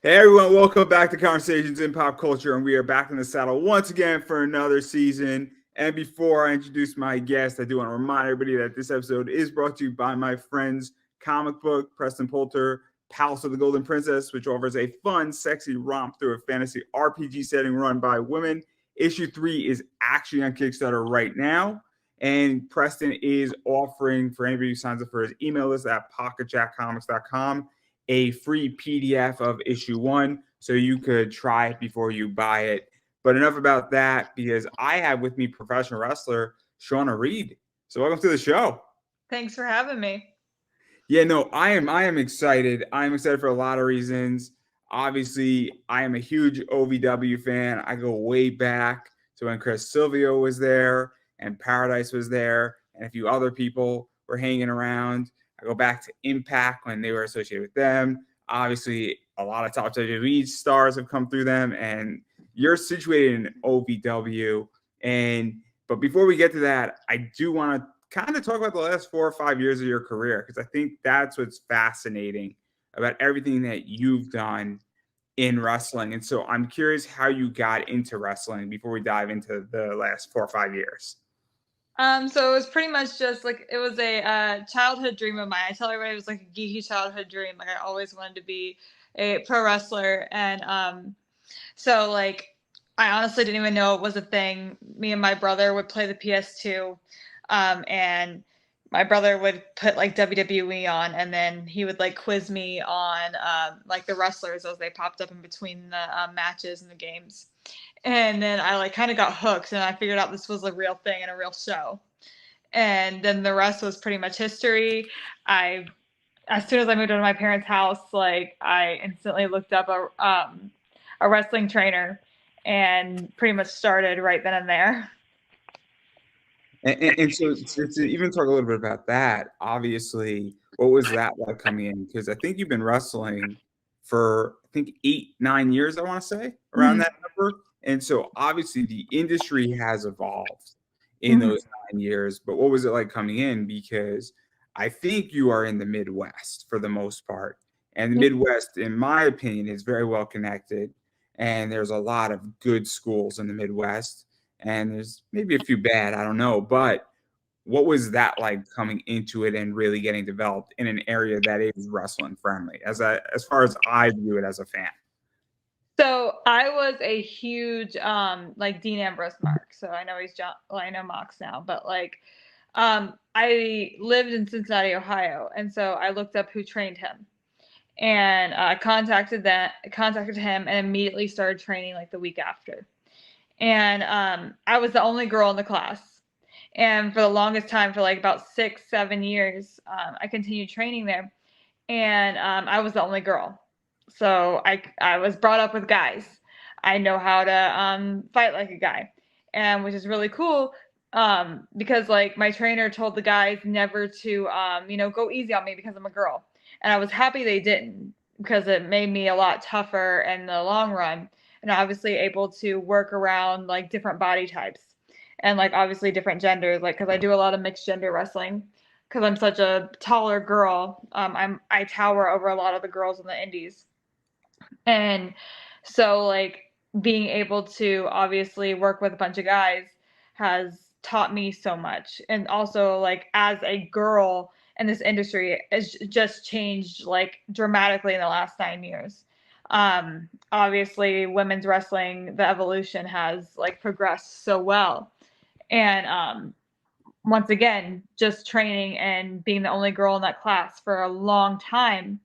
Hey everyone, welcome back to Conversations in Pop Culture, and we are back in the saddle once again for another season. And before I introduce my guest, I do want to remind everybody that this episode is brought to you by my friends Comic Book, Preston Poulter, Palace of the Golden Princess, which offers a fun, sexy romp through a fantasy RPG setting run by women. Issue 3 is actually on Kickstarter right now, and Preston is offering, for anybody who signs up for his email list at pocketjackcomics.com, a free PDF of issue 1 so you could try it before you buy it. But enough about that, because I have with me professional wrestler Shawna Reed. So welcome to the show. Thanks for having me. Yeah, no, I am excited. I'm excited for a lot of reasons. Obviously, I am a huge OVW fan. I go way back to when Chris Silvio was there and Paradise was there and a few other people were hanging around. I go back to Impact when they were associated with them. Obviously, a lot of top WWE stars have come through them, and you're situated in OVW. But before we get to that, I do want to kind of talk about the last 4 or 5 years of your career, because I think that's what's fascinating about everything that you've done in wrestling. And so I'm curious how you got into wrestling before we dive into the last 4 or 5 years. So it was pretty much just like it was a childhood dream of mine. I tell everybody it was like a geeky childhood dream. Like I always wanted to be a pro wrestler, and so like I honestly didn't even know it was a thing. Me and my brother would play the PS2, and my brother would put like WWE on, and then he would like quiz me on like the wrestlers as they popped up in between the matches and the games. And then I like kind of got hooked, and I figured out this was a real thing and a real show. And then the rest was pretty much history. I As soon as I moved into my parents' house, like I instantly looked up a wrestling trainer and pretty much started right then and there. And so to even talk a little bit about that, obviously, what was that like coming in? Because I think you've been wrestling for, I think, 8, 9 years, I want to say, around Mhm. that number. And so obviously the industry has evolved in Mhm. those 9 years. But what was it like coming in? Because I think you are in the Midwest for the most part. And the Midwest, in my opinion, is very well connected. And there's a lot of good schools in the Midwest, and there's maybe a few bad, I don't know. But what was that like coming into it and really getting developed in an area that is wrestling friendly, as far as I view it as a fan? So I was a huge like Dean Ambrose mark. So I know he's John. Well, I know Mox now, but like I lived in Cincinnati, Ohio, and so I looked up who trained him, and contacted him, and immediately started training like the week after. And I was the only girl in the class, and for the longest time, for like about 6, 7 years, I continued training there, and I was the only girl. So I was brought up with guys. I know how to fight like a guy, and which is really cool because like my trainer told the guys never to go easy on me because I'm a girl, and I was happy they didn't because it made me a lot tougher in the long run, and obviously able to work around like different body types and like obviously different genders, like because I do a lot of mixed gender wrestling because I'm such a taller girl. I tower over a lot of the girls in the indies, and so like being able to obviously work with a bunch of guys has taught me so much. And also like as a girl in this industry, it's just changed like dramatically in the last 9 years. Obviously women's wrestling, the evolution has like progressed so well, and once again, just training and being the only girl in that class for a long time.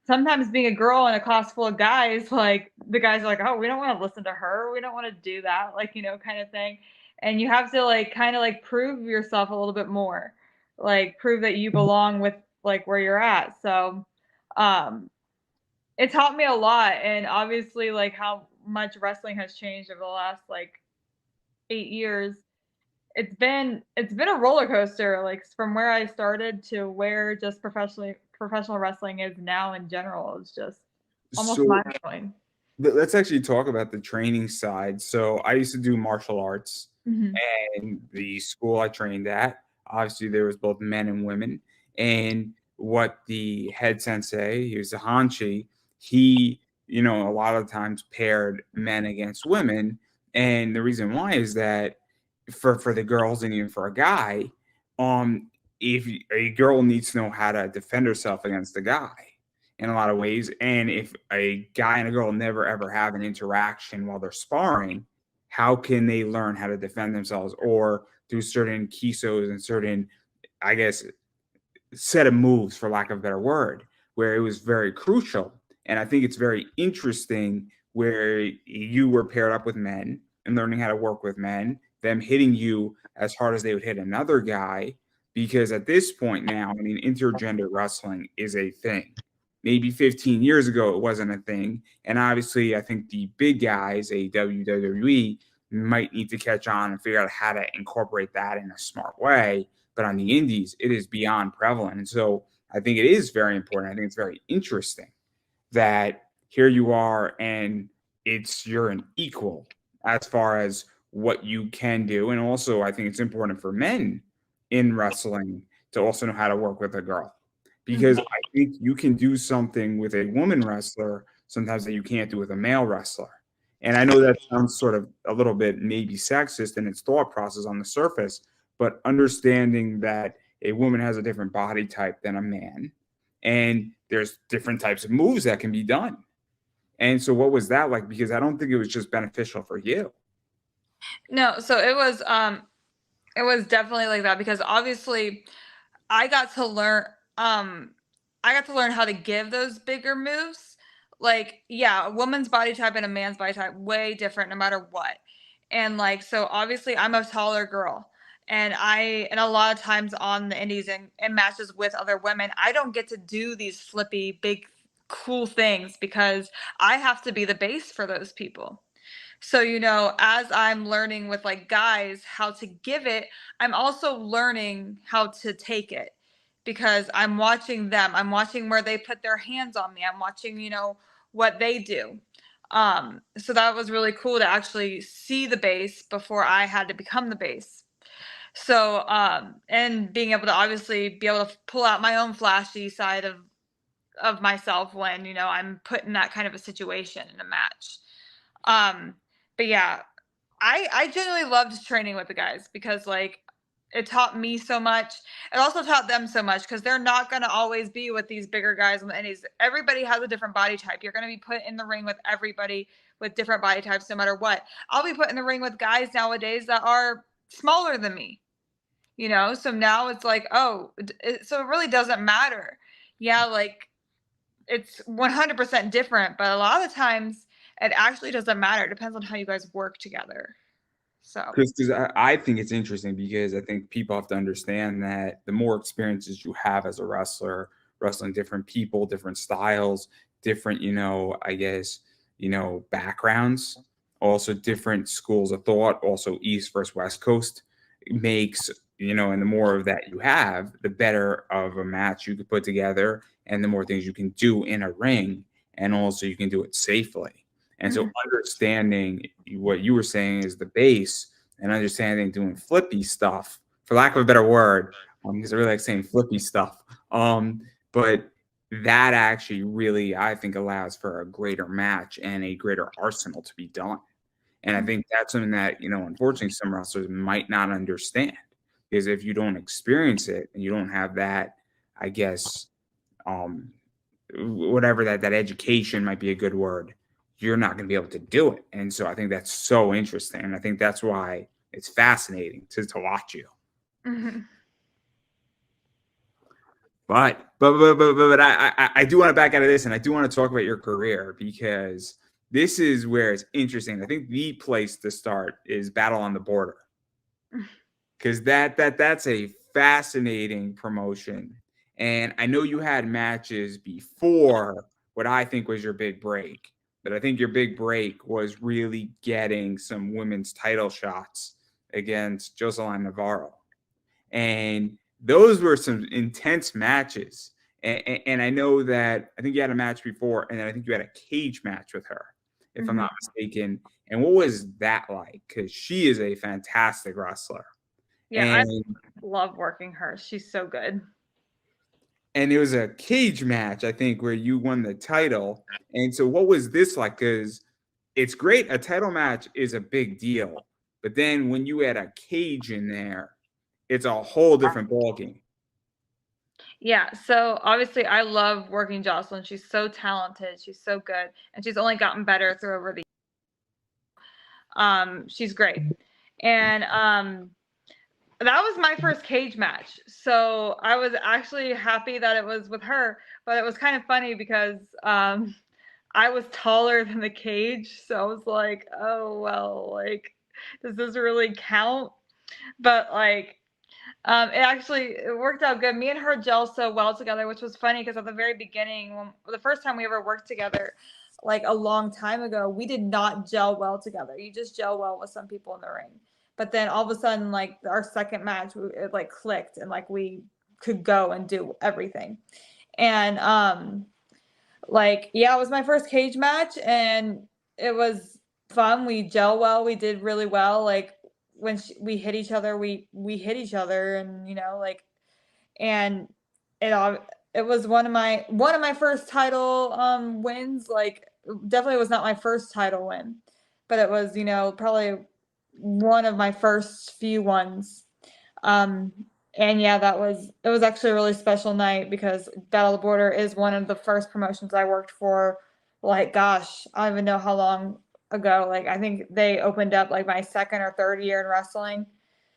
Sometimes being a girl in a class full of guys, like the guys are like, oh, we don't want to listen to her. We don't want to do that, like, kind of thing. And you have to like kind of like prove yourself a little bit more, like prove that you belong with like where you're at. So, um, it taught me a lot. And obviously, like how much wrestling has changed over the last like 8 years. It's been a roller coaster, like from where I started to where just professional wrestling is now in general. It's just almost So mind blowing. let's actually talk about the training side. So I used to do martial arts, Hmm. and the school I trained at, obviously there was both men and women. And what the head sensei, he was a Hanshi, he, a lot of times paired men against women. And the reason why is that for the girls and even for a guy, um, if a girl needs to know how to defend herself against a guy in a lot of ways, and if a guy and a girl never ever have an interaction while they're sparring, how can they learn how to defend themselves or through certain kisos and certain, I guess, set of moves, for lack of a better word, where it was very crucial. And I think it's very interesting where you were paired up with men and learning how to work with men, them hitting you as hard as they would hit another guy. Because at this point now, I mean, intergender wrestling is a thing. Maybe 15 years ago, it wasn't a thing. And obviously, I think the big guys, a WWE, might need to catch on and figure out how to incorporate that in a smart way. But on the indies, it is beyond prevalent. And so I think it is very important. I think it's very interesting that here you are and you're an equal as far as what you can do. And also, I think it's important for men in wrestling to also know how to work with a girl, because I think you can do something with a woman wrestler sometimes that you can't do with a male wrestler. And I know that sounds sort of a little bit maybe sexist in its thought process on the surface, but understanding that a woman has a different body type than a man, and there's different types of moves that can be done. And so what was that like? Because I don't think it was just beneficial for you. No, so it was definitely like that because obviously I got to learn I got to learn how to give those bigger moves. Like, yeah, a woman's body type and a man's body type way different no matter what. And like so obviously I'm a taller girl. And a lot of times on the indies and matches with other women, I don't get to do these flippy big cool things because I have to be the base for those people. So, as I'm learning with like guys how to give it, I'm also learning how to take it because I'm watching them. I'm watching where they put their hands on me. I'm watching, what they do. So that was really cool to actually see the base before I had to become the base. So, and being able to obviously be able to pull out my own flashy side of myself when, I'm put in that kind of a situation in a match. Um, but yeah, I genuinely loved training with the guys because like it taught me so much. It also taught them so much because they're not gonna always be with these bigger guys on the indies. Everybody has a different body type. You're gonna be put in the ring with everybody with different body types no matter what. I'll be put in the ring with guys nowadays that are smaller than me. So now it's like, oh, so it really doesn't matter. Yeah, like it's 100% different, but a lot of the times it actually doesn't matter. It depends on how you guys work together. So, Because I think it's interesting because I think people have to understand that the more experiences you have as a wrestler, wrestling different people, different styles, different, I guess, backgrounds, also different schools of thought, also East versus West Coast makes, and the more of that you have, the better of a match you could put together and the more things you can do in a ring. And also you can do it safely. And so understanding what you were saying is the base and understanding doing flippy stuff, for lack of a better word, because I really like saying flippy stuff. But that actually really, I think, allows for a greater match and a greater arsenal to be done. And I think that's something that, unfortunately, some wrestlers might not understand. Because if you don't experience it and you don't have that, I guess, um, whatever that education might be a good word, you're not going to be able to do it. And so I think that's so interesting. And I think that's why it's fascinating to watch you. mhm. But I do want to back out of this, and I do want to talk about your career because this is where it's interesting. I think the place to start is Battle on the Border, because that's a fascinating promotion. And I know you had matches before what I think was your big break, but I think your big break was really getting some women's title shots against Jocelyn Navarro. And those were some intense matches. And I know that I think you had a match before, and then I think you had a cage match with her, if I'm not mistaken. And what was that like? Because she is a fantastic wrestler. Yeah, I And love working her. She's so good. and it was a cage match, I think, where you won the title. And so, what was this like? Because it's great. A title match is a big deal, but then when you add a cage in there, it's a whole different ballgame. Yeah, so obviously I love working Jocelyn. She's so talented, she's so good, and she's only gotten better through over the she's great. And that was my first cage match. So I was actually happy that it was with her, but it was kind of funny because I was taller than the cage, so I was like, "Oh, well, like does this really count?" But like it worked out good. Me and her gel so well together, which was funny because at the very beginning, when the first time we ever worked together, like a long time ago, we did not gel well together. You just gel well with some people in the ring, but then all of a sudden, like our second match, it like clicked and like we could go and do everything. And like yeah, it was my first cage match, and it was fun. We gel well. We did really well. Like when we hit each other, we hit each other, and you know, like and it all it was one of my first title wins. Like definitely was not my first title win, but it was, you know, probably one of my first few ones. Um and yeah, it was actually a really special night because Battle of the Border is one of the first promotions I worked for. Like gosh, I don't even know how long ago. Like I think they opened up like my second or third year in wrestling.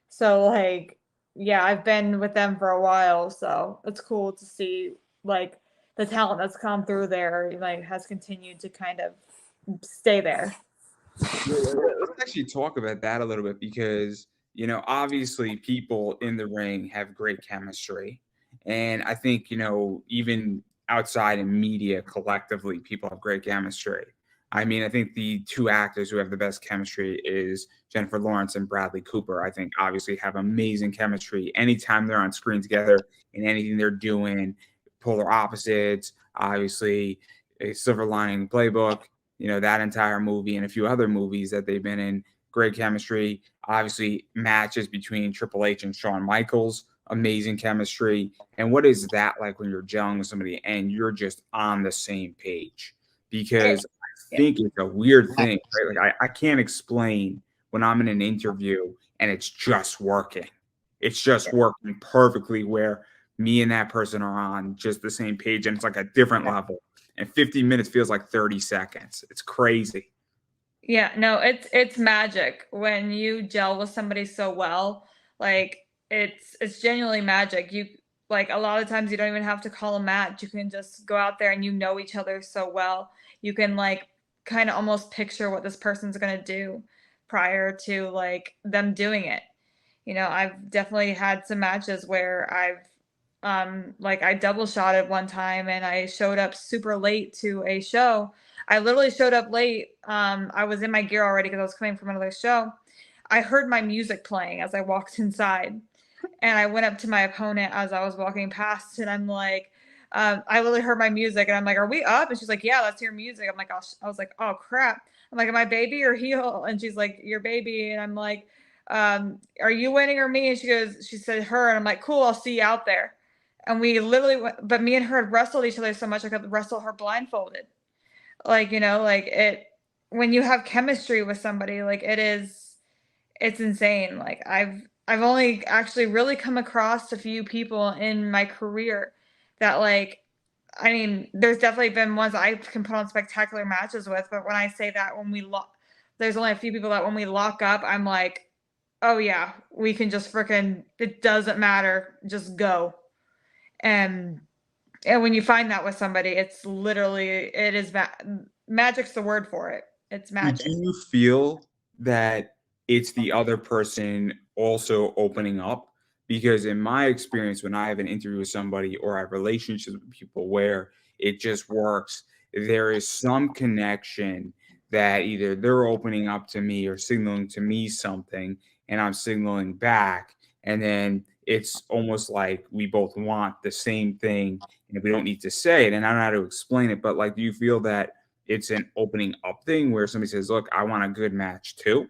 So like yeah, I've been with them for a while, so it's cool to see like the talent that's come through there like has continued to kind of stay there. Let's actually talk about that a little bit because, obviously people in the ring have great chemistry. And I think, even outside in media collectively, people have great chemistry. I mean, I think the two actors who have the best chemistry is Jennifer Lawrence and Bradley Cooper. I think obviously have amazing chemistry anytime they're on screen together in anything they're doing. Polar opposites, obviously, a Silver Lining Playbook, that entire movie and a few other movies that they've been in. Great chemistry. Obviously, matches between Triple H and Shawn Michaels, amazing chemistry. And what is that like when you're gelling with somebody and you're just on the same page? It, Because I think it's a weird thing, right? Like I can't explain when I'm in an interview and it's just working. It's just working perfectly where me and that person are on just the same page and it's like a different level, and 50 minutes feels like 30 seconds. It's crazy. yeah, no, it's magic when you gel with somebody so well. Like it's genuinely magic. You like a lot of times you don't even have to call a match. You can just go out there and you know each other so well. You can like kind of almost picture what this person's going to do prior to like them doing it. You know, I've definitely had some matches where I've like I double shotted one time and I showed up super late to a show. I literally showed up late. I was in my gear already because I was coming from another show. I heard my music playing as I walked inside, and I went up to my opponent as I was walking past, and I'm like, I literally heard my music, and I'm like, "Are we up?" And she's like, "Yeah, let's hear music." I'm like, "Oh," I was like, "Oh crap!" I'm like, "Am I baby or heel?" And she's like, "Your baby," and I'm like, "Are you winning or me?" And she said, "Her," and I'm like, "Cool, I'll see you out there." And we literally went, but me and her had wrestled each other so much I could wrestle her blindfolded. Like, you know, like it when you have chemistry with somebody, like it's insane. Like I've only actually really come across a few people in my career that like I mean, there's definitely been ones I can put on spectacular matches with, but when I say that when we lock there's only a few people that when we lock up, I'm like, "Oh yeah, we can just freaking it doesn't matter, just go." And and when you find that with somebody, it's literally it is magic's the word for it. It's Do magic. you feel that it's the other person also opening up? Because in my experience, when I have an interview with somebody or I have relationships with people where it just works, there is some connection that either they're opening up to me or signaling to me something, and I'm signaling back. And then it's almost like we both want the same thing and we don't need to say it. And I don't know how to explain it, but like, do you feel that it's an opening up thing where somebody says, "Look, I want a good match too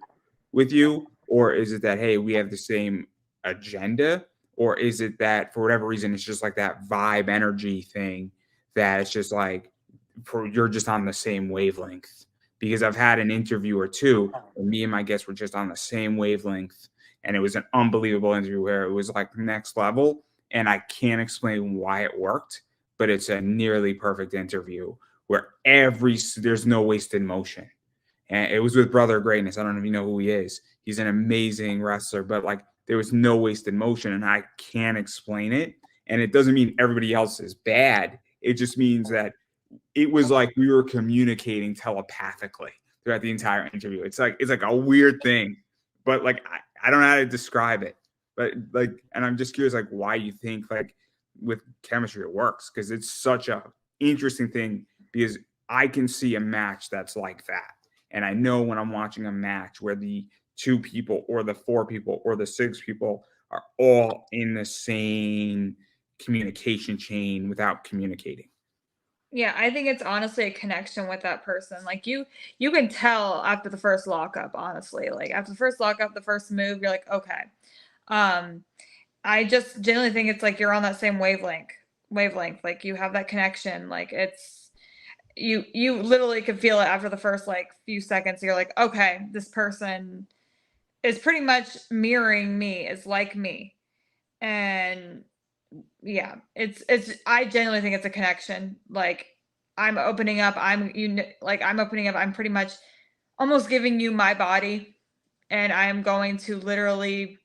with you," or is it that hey, we have the same agenda, Or is it that for whatever reason it's just like that vibe energy thing that it's just like you're just on the same wavelength? Because I've had an interview or two where me and my guests were just on the same wavelength, and it was an unbelievable interview where it was like next level, and I can't explain why it worked, but it's a nearly perfect interview where there's no wasted motion. And it was with Brother Greatness. I don't know if you know who he is. He's an amazing wrestler, but like there was no wasted motion, and I can't explain it. And it doesn't mean everybody else is bad. It just means that it was like we were communicating telepathically throughout the entire interview. It's like a weird thing, but like I don't know how to describe it. But like, and I'm just curious, like, why you think like with chemistry it works, because it's such a interesting thing. Because I can see a match that's like that, and I know when I'm watching a match where the two people or the four people or the six people are all in the same communication chain without communicating. Yeah, I think it's honestly a connection with that person. Like you can tell after the first lockup, honestly. Like after the first lockup, the first move, you're like, okay. Um, I just generally think it's like you're on that same wavelength. Like you have that connection. Like it's you literally can feel it after the first like few seconds. You're like, okay, this person is pretty much mirroring me, is like me. And yeah, it's I genuinely think it's a connection. Like I'm opening up, like I'm opening up, I'm pretty much almost giving you my body, and I am going to literally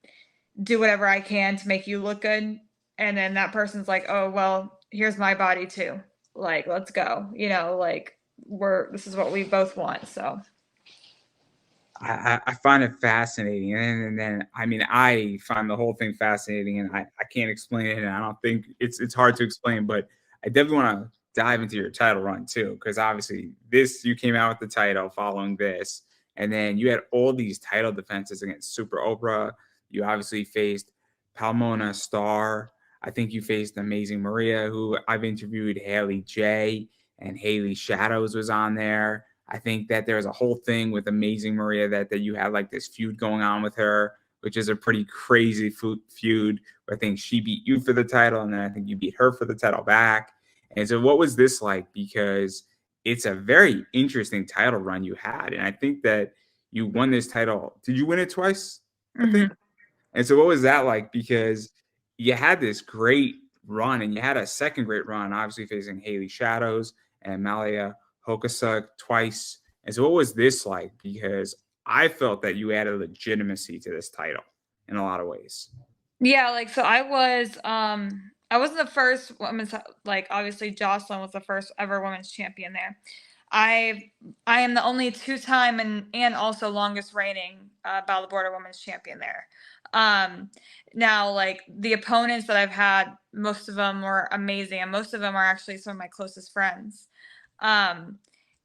do whatever I can to make you look good. And then that person's like, "Oh, well, here's my body too. Like, let's go." Like this is what we both want. So, I find it fascinating, and then I mean I find the whole thing fascinating, and I can't explain it, and I don't think it's hard to explain, but I definitely want to dive into your title run too, because obviously this you came out with the title following this, and then you had all these title defenses against Super Oprah. You obviously faced Palmona Star. I think you faced Amazing Maria, who I've interviewed. Haley J and Haley Shadows was on there. I think that there's a whole thing with Amazing Maria that you had like this feud going on with her, which is a pretty crazy feud. Where I think she beat you for the title, and then I think you beat her for the title back. And so, what was this like? Because it's a very interesting title run you had, and I think that you won this title. Did you win it twice? I think. mhm. And so, what was that like? Because you had this great run, and you had a second great run, obviously facing Haley Shadows and Malia Hokasuk twice. And so, what was this like? Because I felt that you added legitimacy to this title in a lot of ways. Yeah, like so I wasn't the first women's, like obviously Jocelyn was the first ever women's champion there. I I am the only two-time and also longest reigning Battle Border Women's Champion there. Um, Now like the opponents that I've had, most of them were amazing, and most of them are actually some of my closest friends. Um,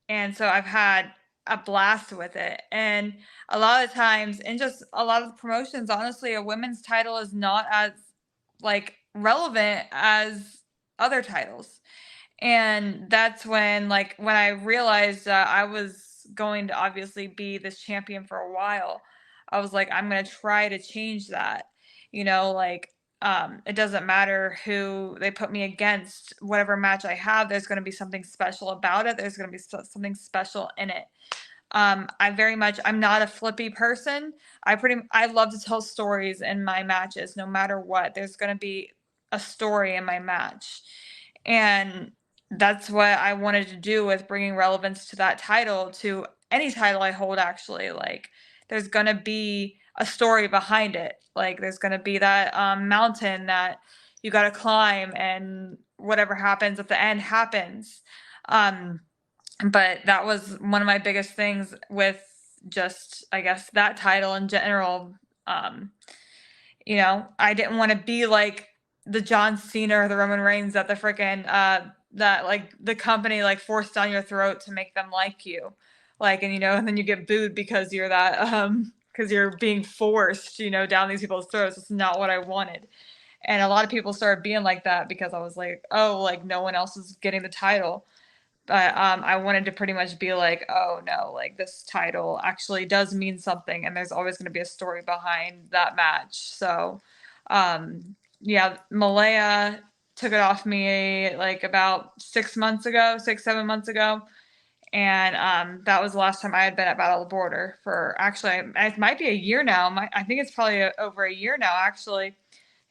and so I've had a blast with it. And a lot of times, in just a lot of the promotions, honestly, a women's title is not as like relevant as other titles. And that's when I realized that I was going to obviously be this champion for a while. I was like, I'm going to try to change that. Like it doesn't matter who they put me against. Whatever match I have, there's going to be something special about it. There's going to be something special in it. I'm not a flippy person. I love to tell stories in my matches no matter what. There's going to be a story in my match. And that's what I wanted to do with bringing relevance to that title, to any title I hold actually. Like there's going to be a story behind it. Like there's going to be that mountain that you got to climb, and whatever happens at the end happens. Um but that was one of my biggest things with just, I guess, that title in general. um I didn't want to be like the John Cena or the Roman Reigns that the freaking that like the company like forced down your throat to make them like you, like, and then you get booed because you're that because you're being forced, down these people's throats. It's not what I wanted. And a lot of people started being like that because I was like, oh, like no one else is getting the title. But I wanted to pretty much be like, oh no, like this title actually does mean something, and there's always going to be a story behind that match. So, um, yeah, Malaya took it off me like about 6 months ago, 6, 7 months ago. And that was the last time I had been at Battle of the Border for actually, it might be a year now. I think it's probably over a year now, actually.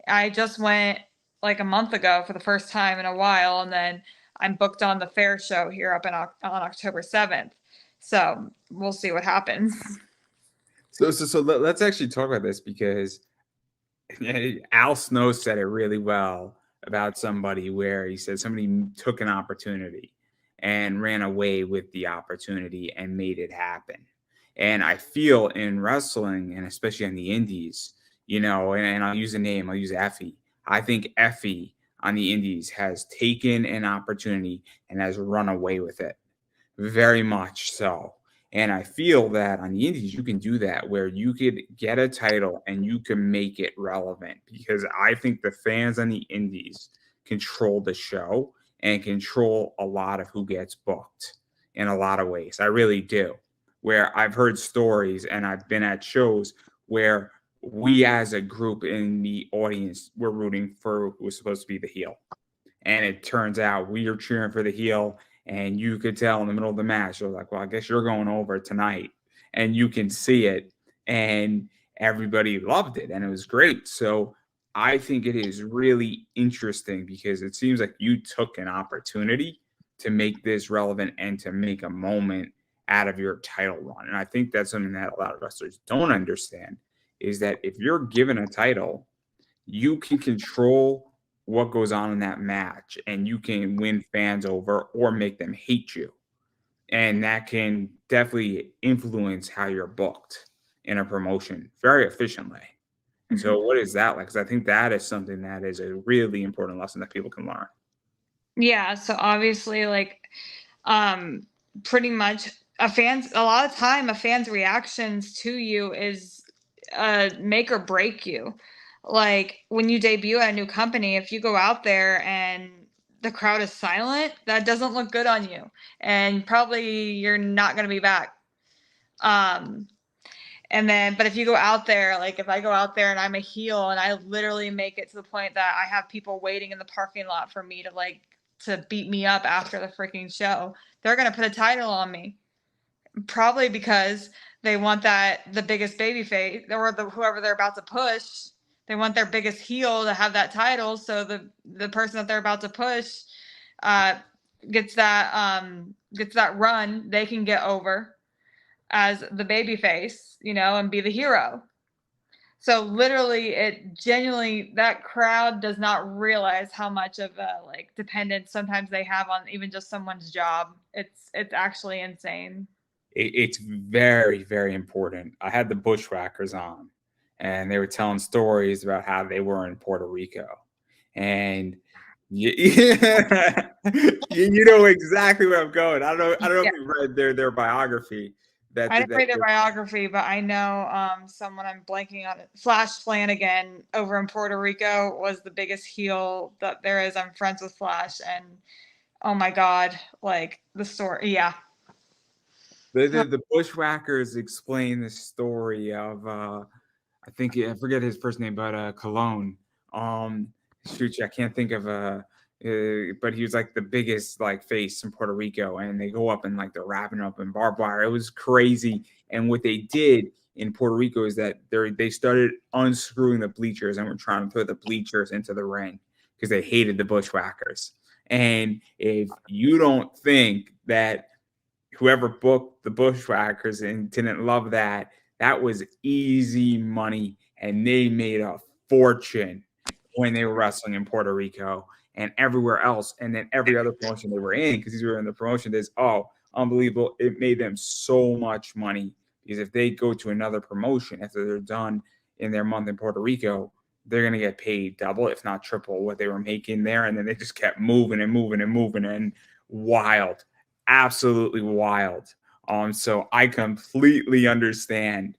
I just went like a month ago for the first time in a while, and then I'm booked on the fair show here up on October 7th. So we'll see what happens. So let's actually talk about this because Al Snow said it really well about somebody where he said somebody took an opportunity and ran away with the opportunity and made it happen. And I feel in wrestling and especially on the indies, and I'll use a name, I'll use Effie. I think Effie on the indies has taken an opportunity and has run away with it. Very much so. And I feel that on the indies, you can do that where you could get a title and you can make it relevant because I think the fans on the indies control the show and control a lot of who gets booked in a lot of ways. I really do. Where I've heard stories and I've been at shows where we as a group in the audience were rooting for who was supposed to be the heel. And it turns out we are cheering for the heel, and you could tell in the middle of the match, they're like, well, I guess you're going over tonight. And you can see it, and everybody loved it, and it was great. So I think it is really interesting because it seems like you took an opportunity to make this relevant and to make a moment out of your title run. And I think that's something that a lot of wrestlers don't understand is that if you're given a title, you can control what goes on in that match and you can win fans over or make them hate you. And that can definitely influence how you're booked in a promotion very efficiently. And so, what is that like? Because I think that is something that is a really important lesson that people can learn. Yeah, so obviously, like, um, pretty much a lot of time, a fan's reactions to you is make or break you. Like when you debut at a new company, if you go out there and the crowd is silent, that doesn't look good on you, and probably you're not going to be back. Um, and then, but if you go out there, like if I go out there and I'm a heel and I literally make it to the point that I have people waiting in the parking lot for me to beat me up after the freaking show, they're gonna put a title on me. Probably because they want the biggest baby face or whoever they're about to push. They want their biggest heel to have that title, so the person that they're about to push uh, gets that run. They can get over as the baby face, and be the hero. So literally, it genuinely that crowd does not realize how much of a like dependence sometimes they have on even just someone's job. It's actually insane. It's very, very important. I had the Bushwhackers on, and they were telling stories about how they were in Puerto Rico. And yeah, you know exactly where I'm going. I don't know Yeah. if you read their biography. I didn't read their biography, but I know someone I'm blanking on. Flash Flanagan over in Puerto Rico was the biggest heel that there is. I'm friends with Flash, and oh my god, like the story. Yeah, the Bushwhackers explain the story of I forget his first name, but Cologne. Shoot, I can't think of but he was like the biggest like face in Puerto Rico, and they go up and like they're wrapping up in barbed wire. It was crazy, and what they did in Puerto Rico is that they started unscrewing the bleachers and were trying to put the bleachers into the ring because they hated the Bushwhackers. And if you don't think that whoever booked the Bushwhackers and didn't love that, that was easy money, and they made a fortune when they were wrestling in Puerto Rico and everywhere else, and then every other promotion they were in, because these were in the promotion. There's unbelievable! It made them so much money because if they go to another promotion after they're done in their month in Puerto Rico, they're gonna get paid double, if not triple, what they were making there, and then they just kept moving and moving and moving and wild, absolutely wild. So I completely understand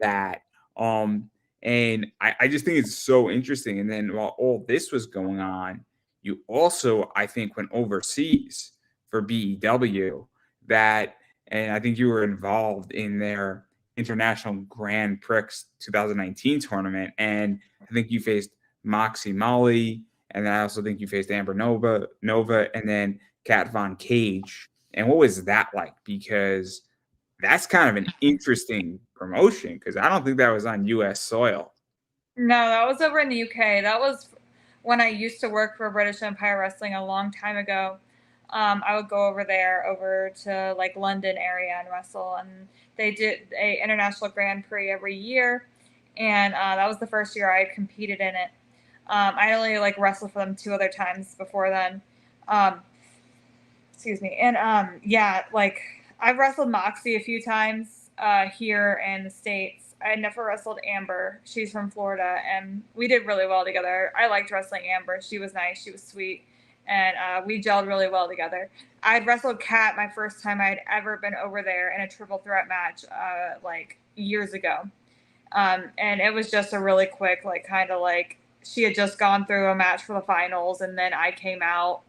that. And I just think it's so interesting. And then while all this was going on, you also, I think, went overseas for BEW that, and I think you were involved in their International Grand Prix 2019 tournament. And I think you faced Moxie Molly, and then I also think you faced Amber Nova, and then Kat Von Cage. And what was that like? Because that's kind of an interesting promotion because I don't think that was on U.S. soil. No, that was over in the UK. That was when I used to work for British Empire Wrestling a long time ago. I would go over there, over to like London area and wrestle, and they did a international Grand Prix every year, and that was the first year I competed in it. I only like wrestled for them 2 other times before then. Um, excuse me. And yeah, like I've wrestled Moxie a few times here in the States. I never wrestled Amber. She's from Florida, and we did really well together. I liked wrestling Amber. She was nice. She was sweet, and we gelled really well together. I'd wrestled Kat my first time I'd ever been over there in a triple threat match, like years ago. And it was just a really quick, like kind of like she had just gone through a match for the finals, and then I came out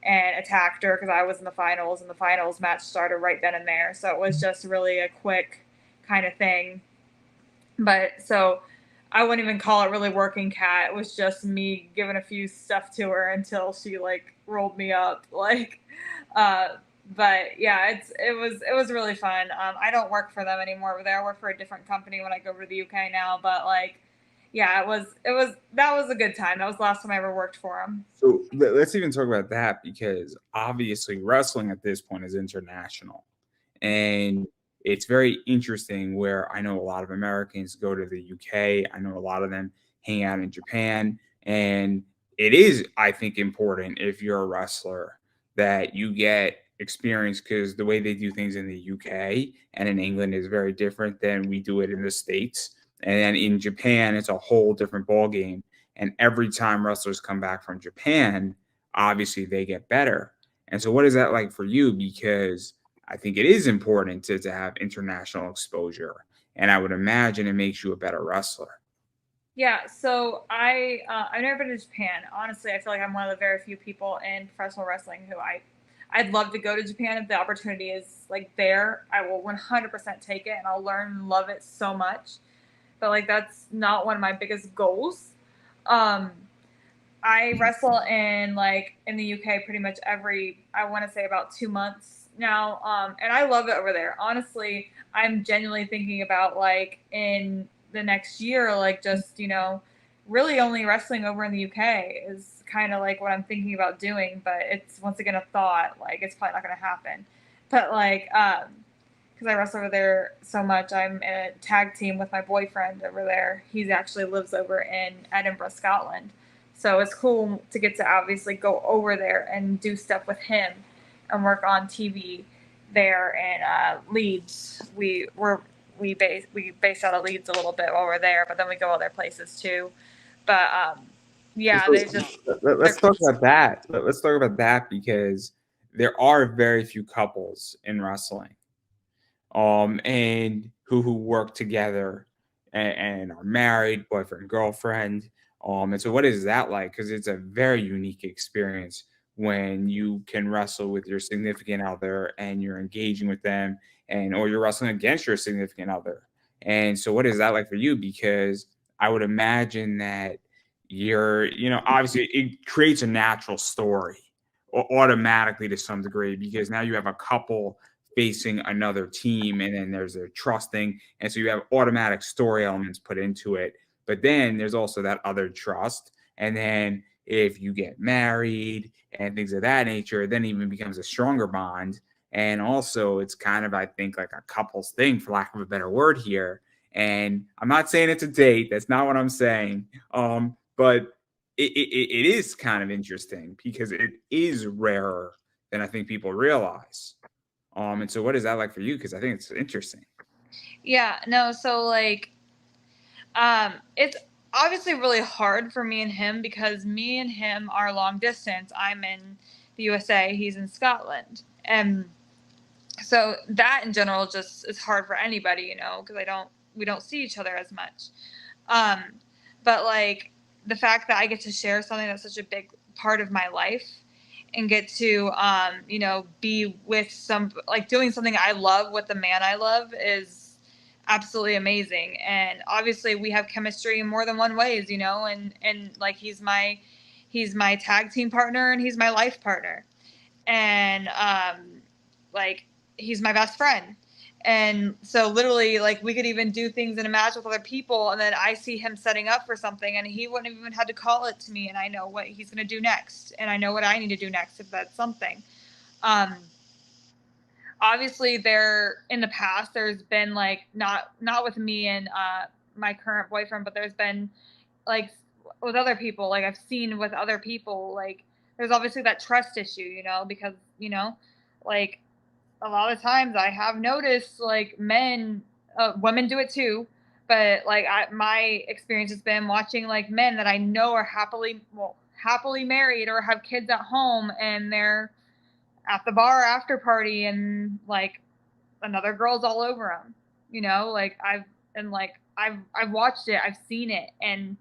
and attacked her because I was in the finals, and the finals match started right then and there. So it was just really a quick kind of thing. But so I wouldn't even call it really working Kat. It was just me giving a few stuff to her until she like rolled me up. Like, uh, but yeah, it was really fun. I don't work for them anymore over there. I work for a different company when I go over to the UK now. But like, yeah, it was that was a good time. That was the last time I ever worked for them. So let's even talk about that because obviously wrestling at this point is international. And it's very interesting where I know a lot of Americans go to the UK. I know a lot of them hang out in Japan. And it is, I think, important if you're a wrestler that you get experience because the way they do things in the UK and in England is very different than we do it in the States. And then in Japan, it's a whole different ballgame. And every time wrestlers come back from Japan, obviously they get better. And so, what is that like for you? Because I think it is important to have international exposure. And I would imagine it makes you a better wrestler. Yeah, so I've never been to Japan. Honestly, I feel like I'm one of the very few people in professional wrestling who I'd love to go to Japan if the opportunity is like there. I will 100% take it, and I'll learn and love it so much. But like that's not one of my biggest goals. Um, I wrestle in like in the UK pretty much every, I want to say about 2 months now, and I love it over there. Honestly, I'm genuinely thinking about like in the next year, like just really only wrestling over in the UK is kind of like what I'm thinking about doing. But it's once again a thought. Like it's probably not going to happen. But like, because I wrestle over there so much, I'm in a tag team with my boyfriend over there. He actually lives over in Edinburgh, Scotland. So it's cool to get to obviously go over there and do stuff with him and work on TV there in Leeds. We base out of Leeds a little bit while we're there, but then we go other places too. But yeah, So they just they're let's talk about that. Let's talk about that because there are very few couples in wrestling. And who work together and are married, boyfriend, girlfriend. And so what is that like? Because it's a very unique experience when you can wrestle with your significant other and you're engaging with them and or you're wrestling against your significant other. And so what is that like for you? Because I would imagine that obviously it creates a natural story automatically to some degree because now you have a couple facing another team and then there's a trusting and so you have automatic story elements put into it but then there's also that other trust and then if you get married and things of that nature then even becomes a stronger bond and also it's kind of I think like a couples thing for lack of a better word here and I'm not saying it's a date that's not what I'm saying but it is kind of interesting because it is rarer than I think people realize. And so what is that like for you? Because I think it's interesting. yeah, no, so like it's obviously really hard for me and him because me and him are long distance. I'm in the USA, he's in Scotland. And so that in general just is hard for anybody, because we don't see each other as much. Um, but like the fact that I get to share something that's such a big part of my life and get to be with some like doing something I love with the man I love is absolutely amazing. And obviously we have chemistry in more than one ways, you know, and like he's my tag team partner and he's my life partner. And like he's my best friend. And so literally like we could even do things in a match with other people and then I see him setting up for something and he wouldn't have even had to call it to me and I know what he's going to do next and I know what I need to do next if that's something. Um Obviously there in the past there's been like not with me and my current boyfriend, but there's been like with other people, like I've seen with other people, like there's obviously that trust issue, you know, because you know, like a lot of times I have noticed like men, women do it too, but like my experience has been watching like men that I know are happily married or have kids at home, and they're at the bar after party, and like another girl's all over them. You know, like I've watched it, I've seen it, and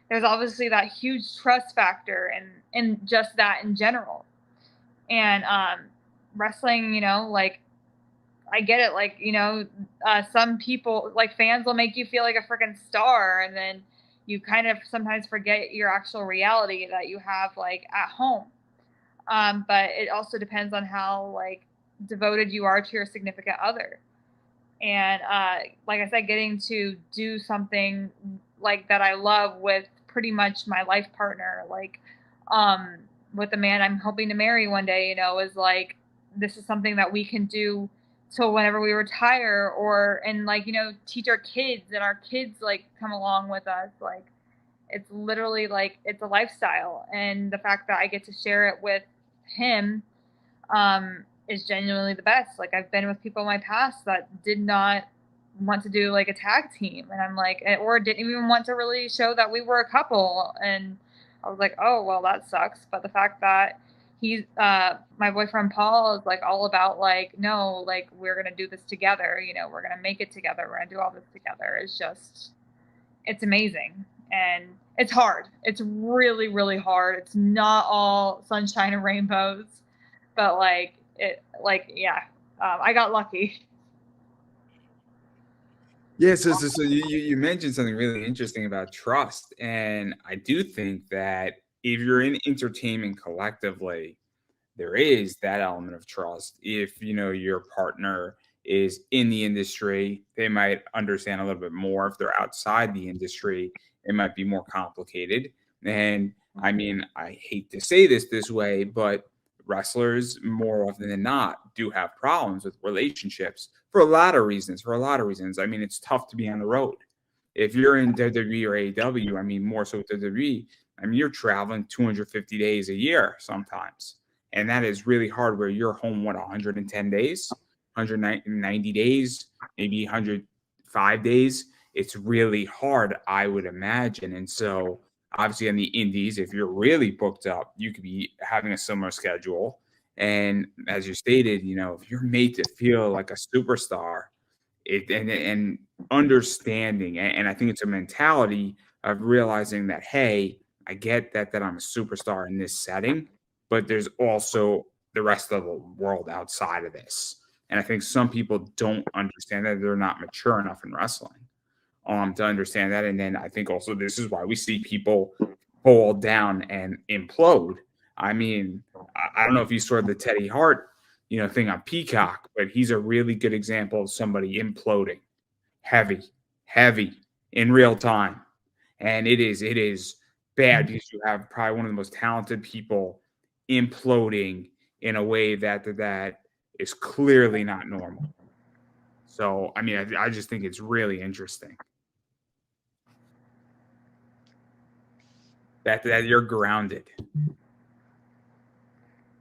there's obviously that huge trust factor and just that in general. And wrestling, you know, like I get it, like you know, some people like fans will make you feel like a freaking star, and then you kind of sometimes forget your actual reality that you have like at home. But it also depends on how like devoted you are to your significant other. And like I said, getting to do something like that I love with pretty much my life partner, like um, with the man I'm hoping to marry one day, you know, is like this is something that we can do till whenever we retire, or and like you know teach our kids, and our kids like come along with us, like it's literally like it's a lifestyle, and the fact that I get to share it with him is genuinely the best. Like I've been with people in my past that did not want to do like a tag team, and I'm like, or didn't even want to really show that we were a couple, and I was like, oh well, that sucks. But the fact that he's my boyfriend Paul is like all about like no, like we're gonna do this together. You know, we're gonna make it together. We're gonna do all this together. It's just it's amazing. And it's hard. It's really, really hard. It's not all sunshine and rainbows, but like it, like yeah, I got lucky. Yeah, so you mentioned something really interesting about trust, and I do think that if you're in entertainment collectively, there is that element of trust. If you know your partner is in the industry, they might understand a little bit more. If they're outside the industry, it might be more complicated. And I mean, I hate to say this way, but wrestlers more often than not do have problems with relationships for a lot of reasons. For a lot of reasons, I mean, it's tough to be on the road. If you're in WWE or AEW, I mean, more so WWE, I mean, you're traveling 250 days a year sometimes, and that is really hard where you're home, what, 110 days, 190 days, maybe 105 days. It's really hard, I would imagine. And so, obviously, on the indies, if you're really booked up, you could be having a similar schedule. And as you stated, you know, if you're made to feel like a superstar, and understanding, and I think it's a mentality of realizing that, hey, I get that I'm a superstar in this setting, but there's also the rest of the world outside of this. And I think some people don't understand that. They're not mature enough in wrestling to understand that. And then I think also this is why we see people fall down and implode. I mean, I don't know if you saw the Teddy Hart, you know, thing on Peacock, but he's a really good example of somebody imploding heavy, heavy in real time. And it is bad because you have probably one of the most talented people imploding in a way that is clearly not normal. So, I mean, I just think it's really interesting that you're grounded.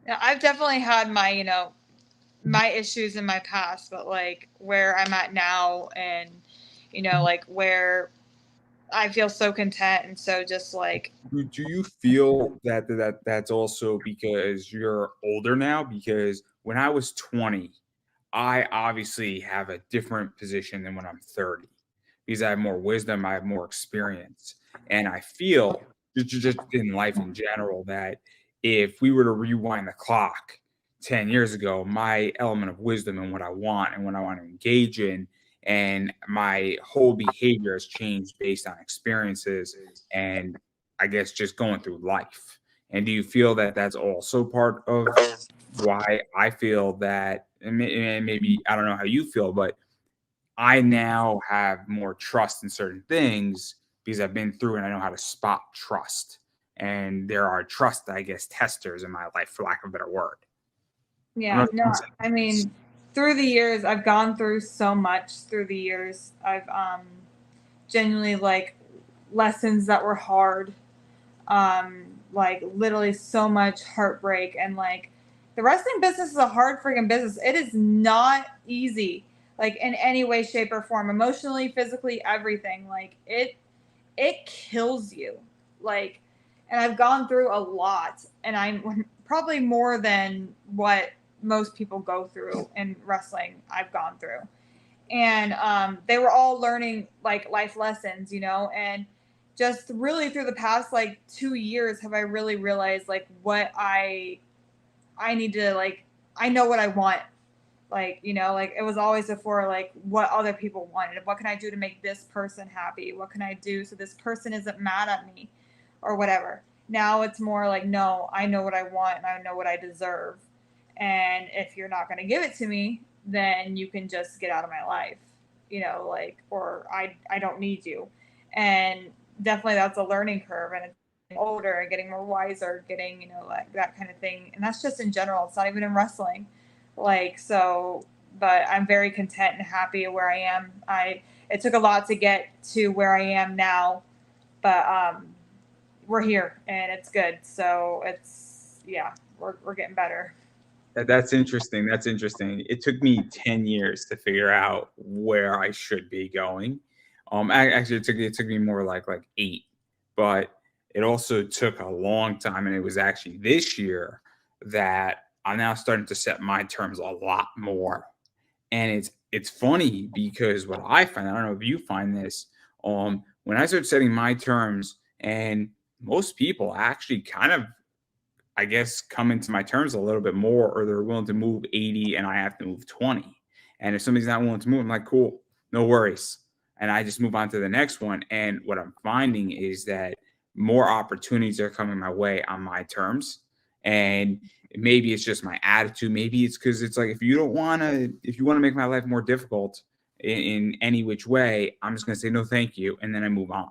Yeah, I've definitely had my you know my issues in my past, but like where I'm at now, and you know like where I feel so content and so just like Do you feel that's also because you're older now? Because when I was 20, I obviously have a different position than when I'm 30 because I have more wisdom, I have more experience. And I feel just in life in general that if we were to rewind the clock 10 years ago, my element of wisdom and what I want and what I want to engage in and my whole behavior has changed based on experiences and I guess just going through life. And do you feel that that's also part of why I feel that, and maybe I don't know how you feel, but I now have more trust in certain things because I've been through and I know how to spot trust. And there are trust, I guess, testers in my life, for lack of a better word. I Yeah, don't no, know. I mean, through the years, I've gone through so much through the years. I've genuinely like lessons that were hard, like literally so much heartbreak. And like the wrestling business is a hard freaking business. It is not easy, like in any way, shape, or form, emotionally, physically, everything. Like it kills you. Like, and I've gone through a lot, and I'm probably more than what most people go through in wrestling. I've gone through, and they were all learning like life lessons, you know. And just really through the past like 2 years, have I really realized like what I need to like. I know what I want, like, you know, like it was always before like what other people wanted, what can I do to make this person happy, what can I do so this person isn't mad at me or whatever. Now it's more like, no, I know what I want and I know what I deserve, and if you're not going to give it to me, then you can just get out of my life, you know, like, or I don't need you. And definitely that's a learning curve, and it's older and getting more wiser, getting, you know, like that kind of thing. And that's just in general, it's not even in wrestling, like, so, but I'm very content and happy where I am. It took a lot to get to where I am now, but we're here and it's good. So it's, yeah, we're getting better. That's interesting. That's interesting. It took me 10 years to figure out where I should be going. Actually, it took me more like 8, but it also took a long time, and it was actually this year that I'm now starting to set my terms a lot more. And it's funny because what I find, I don't know if you find this, when I start setting my terms, and most people actually kind of, I guess, come into my terms a little bit more, or they're willing to move 80 and I have to move 20. And if somebody's not willing to move, I'm like, cool, no worries. And I just move on to the next one. And what I'm finding is that more opportunities are coming my way on my terms. And maybe it's just my attitude. Maybe it's because it's like, if you want to make my life more difficult in any which way, I'm just going to say no, thank you. And then I move on.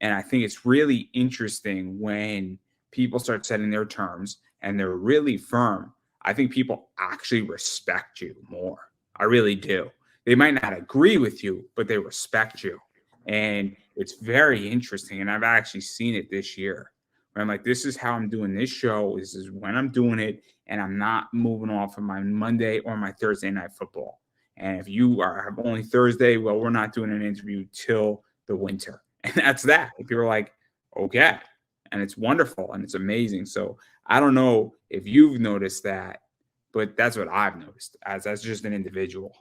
And I think it's really interesting when people start setting their terms and they're really firm. I think people actually respect you more. I really do. They might not agree with you, but they respect you. And it's very interesting. And I've actually seen it this year where I'm like, this is how I'm doing this show. This is when I'm doing it. And I'm not moving off of my Monday or my Thursday night football. And if you have only Thursday, well, we're not doing an interview till the winter. And that's that. And people are like, okay. And it's wonderful and it's amazing. So I don't know if you've noticed that, but that's what I've noticed as just an individual.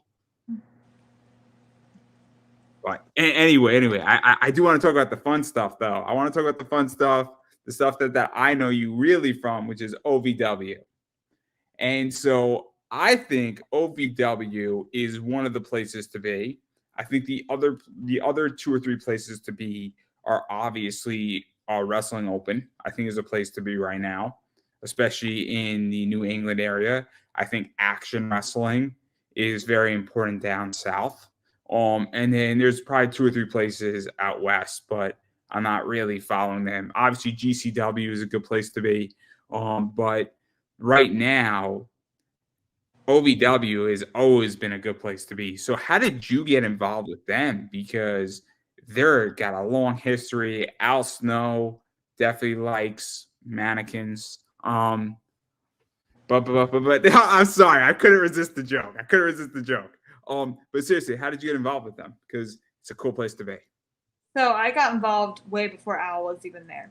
But anyway, I do want to talk about the fun stuff though. I want to talk about the fun stuff, the stuff that I know you really from, which is OVW. And so I think OVW is one of the places to be. I think the other 2 or 3 places to be are obviously Wrestling Open. I think is a place to be right now, especially in the New England area. I think Action Wrestling is very important down south. And then there's probably 2 or 3 places out west, but I'm not really following them. Obviously, GCW is a good place to be. But right now, OVW has always been a good place to be. So how did you get involved with them? Because they're got a long history. Al Snow definitely likes mannequins. But I'm sorry, I couldn't resist the joke. But seriously, how did you get involved with them? Because it's a cool place to be. So I got involved way before Al was even there.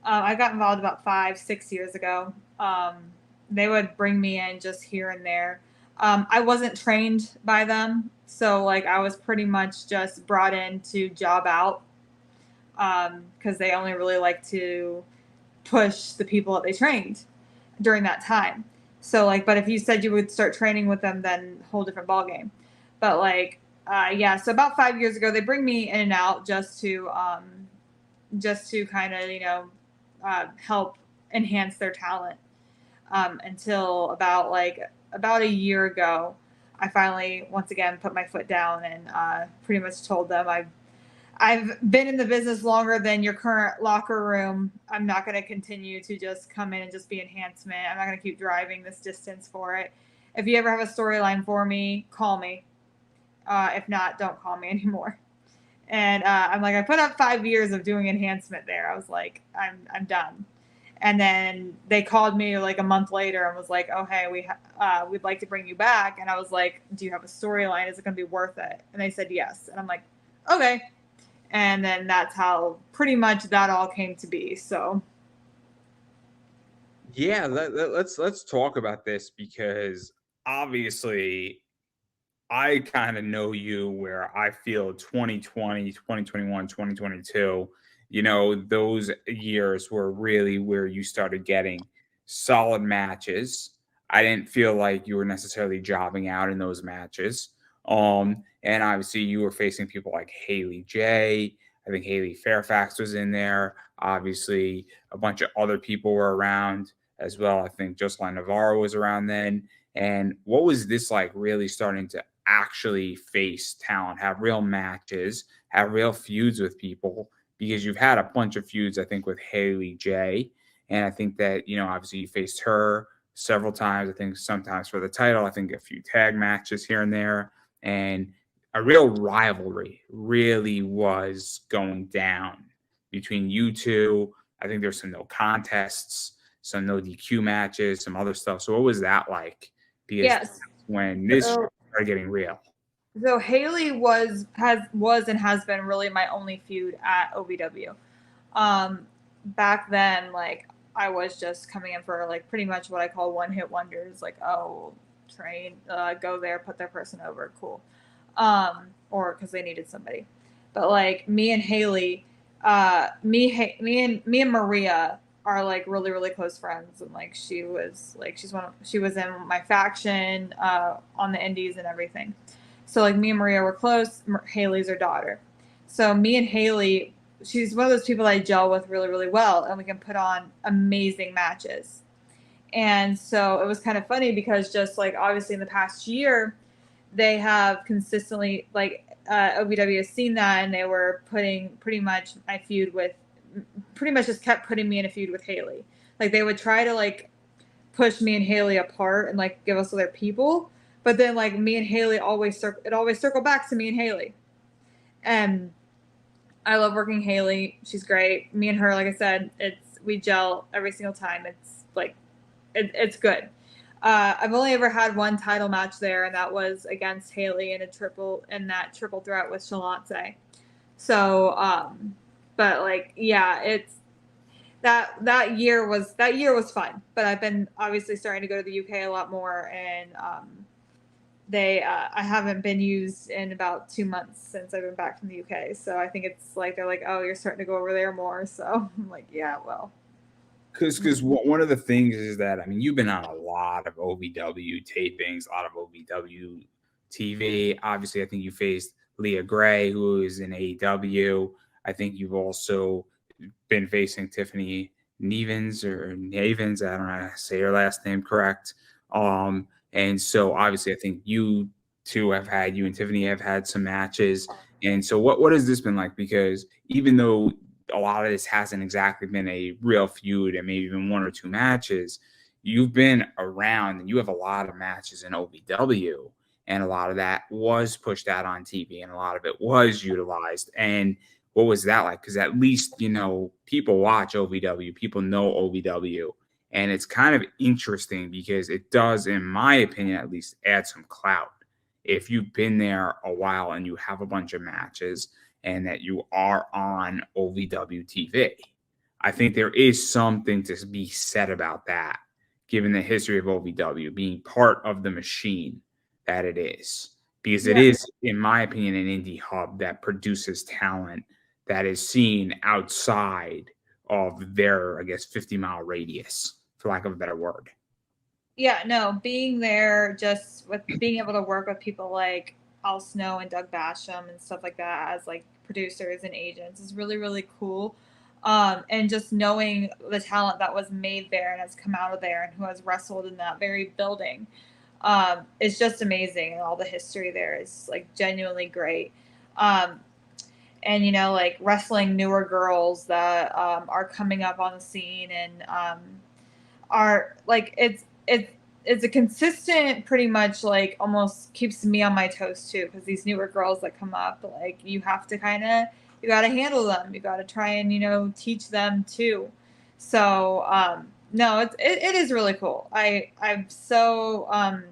I got involved about 5, 6 years ago. They would bring me in just here and there. I wasn't trained by them, so like I was pretty much just brought in to job out, because they only really like to push the people that they trained during that time. So like, but if you said you would start training with them, then whole different ball game. But like yeah, so about 5 years ago, they bring me in and out just to kind of help enhance their talent. Until about a year ago, I finally once again put my foot down and pretty much told them I've been in the business longer than your current locker room. I'm not going to continue to just come in and just be enhancement. I'm not going to keep driving this distance for it. If you ever have a storyline for me, call me. If not, don't call me anymore. And I'm like, I put up 5 years of doing enhancement there. I was like, I'm done. And then they called me like a month later and was like, oh hey, we'd like to bring you back. And I was like, do you have a storyline? Is it going to be worth it? And they said yes. And I'm like, okay. And then that's how pretty much that all came to be. So Yeah, let's talk about this because obviously I kind of know you where I feel 2020, 2021, 2022. Those years were really where you started getting solid matches. I didn't feel like you were necessarily jobbing out in those matches. And obviously you were facing people like Haley J. I think Haley Fairfax was in there. Obviously, a bunch of other people were around as well. I think Jocelyn Navarro was around then. And what was this like really starting to actually face talent, have real matches, have real feuds with people? Because you've had a bunch of feuds, I think, with Haley J. And I think that, obviously you faced her several times. I think sometimes for the title, I think a few tag matches here and there. And a real rivalry really was going down between you two. I think there's some no contests, some no DQ matches, some other stuff. So what was that like? Because yes. when this So, started getting real. so Haley was and has been really my only feud at OVW. Back then, like I was just coming in for like pretty much what I call one hit wonders. Like, oh, train, go there, put their person over, cool. Or because they needed somebody. But like me and Haley, me and Maria are like really really close friends, and like she was in my faction on the Indies and everything. So like me and Maria were close. Haley's her daughter. So me and Haley, she's one of those people I gel with really really well, and we can put on amazing matches. And so it was kind of funny because just like obviously in the past year, they have consistently like OVW has seen that, and they were putting pretty much my feud with, pretty much just kept putting me in a feud with Haley. Like they would try to like push me and Haley apart and like give us other people, but then like me and Haley always circle back to me and Haley. And I love working Haley. She's great. Me and her, like I said, we gel every single time. It's like it's good. I've only ever had one title match there, and that was against Haley in that triple threat with Shalance. So, but like, yeah, it's that year was fun. But I've been obviously starting to go to the UK a lot more, and I haven't been used in about 2 months since I've been back from the UK. So I think it's like they're like, oh, you're starting to go over there more. So I'm like, yeah, well. Because one of the things is that, I mean, you've been on a lot of OVW tapings, a lot of OVW TV. Obviously, I think you faced Leah Gray, who is in AEW. I think you've also been facing Tiffany Nevins or Navins. I don't know how to say her last name correct. And so obviously, I think you and Tiffany have had some matches. And so what has this been like? Because even though a lot of this hasn't exactly been a real feud and maybe even one or two matches, you've been around and you have a lot of matches in OVW. And a lot of that was pushed out on TV and a lot of it was utilized. And what was that like? Because at least, people watch OVW, people know OVW. And it's kind of interesting because it does, in my opinion, at least add some clout. If you've been there a while and you have a bunch of matches and that you are on OVW TV, I think there is something to be said about that, given the history of OVW being part of the machine that it is. Because it Yeah. is, in my opinion, an indie hub that produces talent that is seen outside of their, I guess, 50-mile radius, for lack of a better word. Yeah, no, being there just with being able to work with people like Al Snow and Doug Basham and stuff like that as like producers and agents is really, really cool. And just knowing the talent that was made there and has come out of there and who has wrestled in that very building, is just amazing. And all the history there is like genuinely great. Um, and like wrestling newer girls that are coming up on the scene and are like it's a consistent, pretty much like almost keeps me on my toes too, because these newer girls that come up, like you have to you got to handle them, you got to try and teach them too. So no, it is really cool. I'm so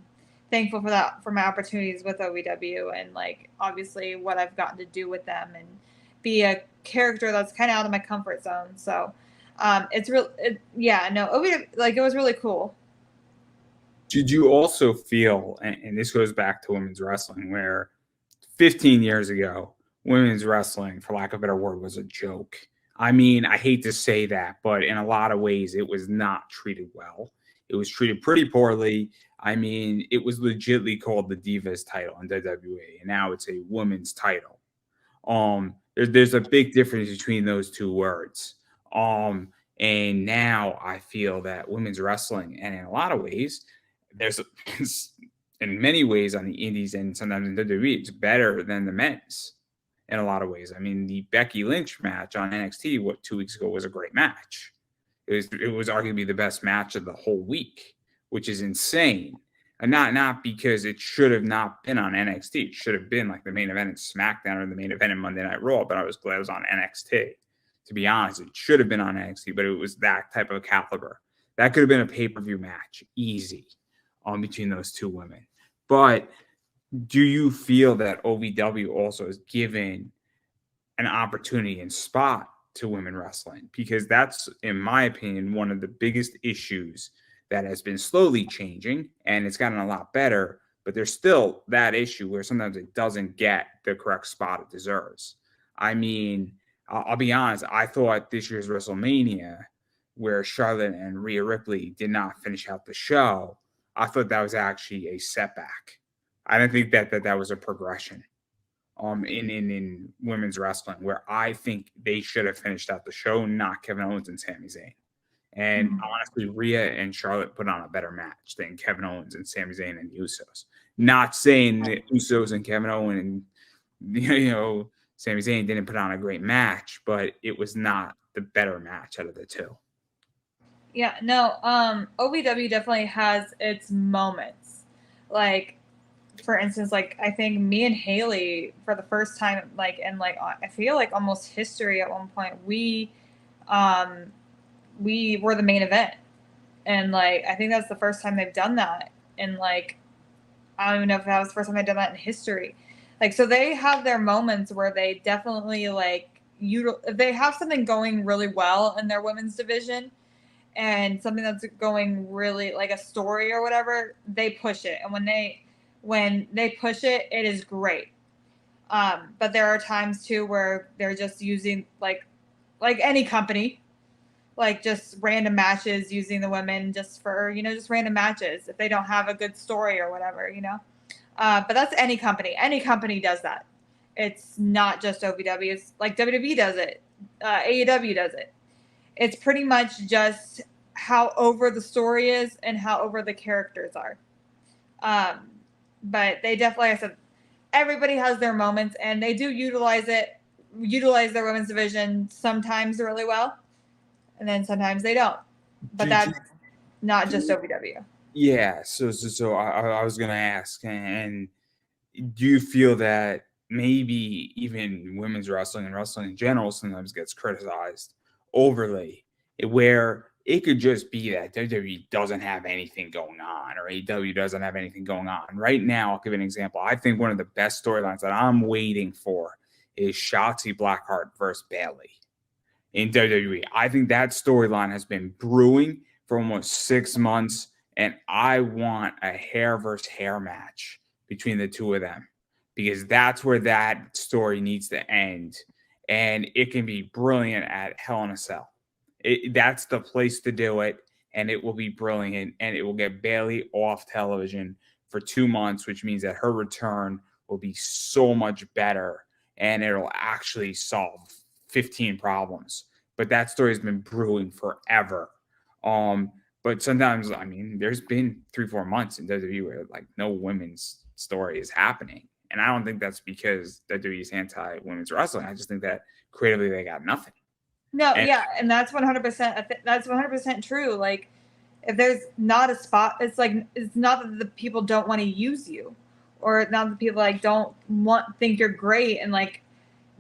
thankful for that, for my opportunities with OVW, and like obviously what I've gotten to do with them and be a character that's kind of out of my comfort zone. So it's real. Yeah, no, OVW, like it was really cool. Did you also feel, and this goes back to women's wrestling, where 15 years ago, women's wrestling, for lack of a better word, was a joke? I mean, I hate to say that, but in a lot of ways, it was not treated well. It was treated pretty poorly. I mean, it was legitimately called the Divas title in WWE, and now it's a women's title. There's a big difference between those two words. Um, and now I feel that women's wrestling, and in a lot of ways, there's in many ways on the indies and sometimes in WWE, it's better than the men's in a lot of ways. I mean, the Becky Lynch match on NXT, 2 weeks ago, was a great match. It was arguably the best match of the whole week, which is insane. And not because it should have not been on NXT. It should have been like the main event in SmackDown or the main event in Monday Night Raw, but I was glad it was on NXT. To be honest, it should have been on NXT, but it was that type of caliber. That could have been a pay-per-view match, easy, between those two women. But do you feel that OVW also has given an opportunity and spot to women wrestling? Because that's, in my opinion, one of the biggest issues that has been slowly changing, and it's gotten a lot better, but there's still that issue where sometimes it doesn't get the correct spot it deserves. I mean, I'll be honest, I thought this year's WrestleMania, where Charlotte and Rhea Ripley did not finish out the show, I thought that was actually a setback. I didn't think that was a progression in women's wrestling, where I think they should have finished out the show, not Kevin Owens and Sami Zayn. And honestly, Rhea and Charlotte put on a better match than Kevin Owens and Sami Zayn and the Usos. Not saying that Usos and Kevin Owens and Sami Zayn didn't put on a great match, but it was not the better match out of the two. Yeah, no, OVW definitely has its moments. Like, for instance, like I think me and Haley, for the first time, like in like I feel like almost history, at one point, we were the main event, and like I think that's the first time they've done that. And like I don't even know if that was the first time they've done that in history. Like, so they have their moments where they definitely like if they have something going really well in their women's division, and something that's going really like a story or whatever, they push it. And when they push it, it is great. But there are times too where they're just using like any company, like just random matches, using the women just for just random matches if they don't have a good story or whatever. But that's any company. Any company does that. It's not just OVW. It's like WWE does it. AEW does it. It's pretty much just how over the story is and how over the characters are. But they definitely, like I said, everybody has their moments, and they do utilize their women's division sometimes really well, and then sometimes they don't. But that's not just OVW. Yeah. So I was going to ask, and do you feel that maybe even women's wrestling and wrestling in general sometimes gets criticized overly, where it could just be that WWE doesn't have anything going on, or AEW doesn't have anything going on? Right now, I'll give an example. I think one of the best storylines that I'm waiting for is Shotzi Blackheart versus Bayley in WWE. I think that storyline has been brewing for almost 6 months, and I want a hair versus hair match between the two of them, because that's where that story needs to end, and it can be brilliant at Hell in a Cell. That's the place to do it, and it will be brilliant, and it will get Bayley off television for 2 months, which means that her return will be so much better and it'll actually solve 15 problems. But that story has been brewing forever. Um, but sometimes, I mean, there's been 3, 4 months in WWE where like no women's story is happening. And I don't think that's because WWE is anti women's wrestling. I just think that creatively they got nothing. No, And yeah, and that's 100%. That's 100% true. Like, if there's not a spot, it's like it's not that the people don't want to use you, or not that people like don't think you're great, and like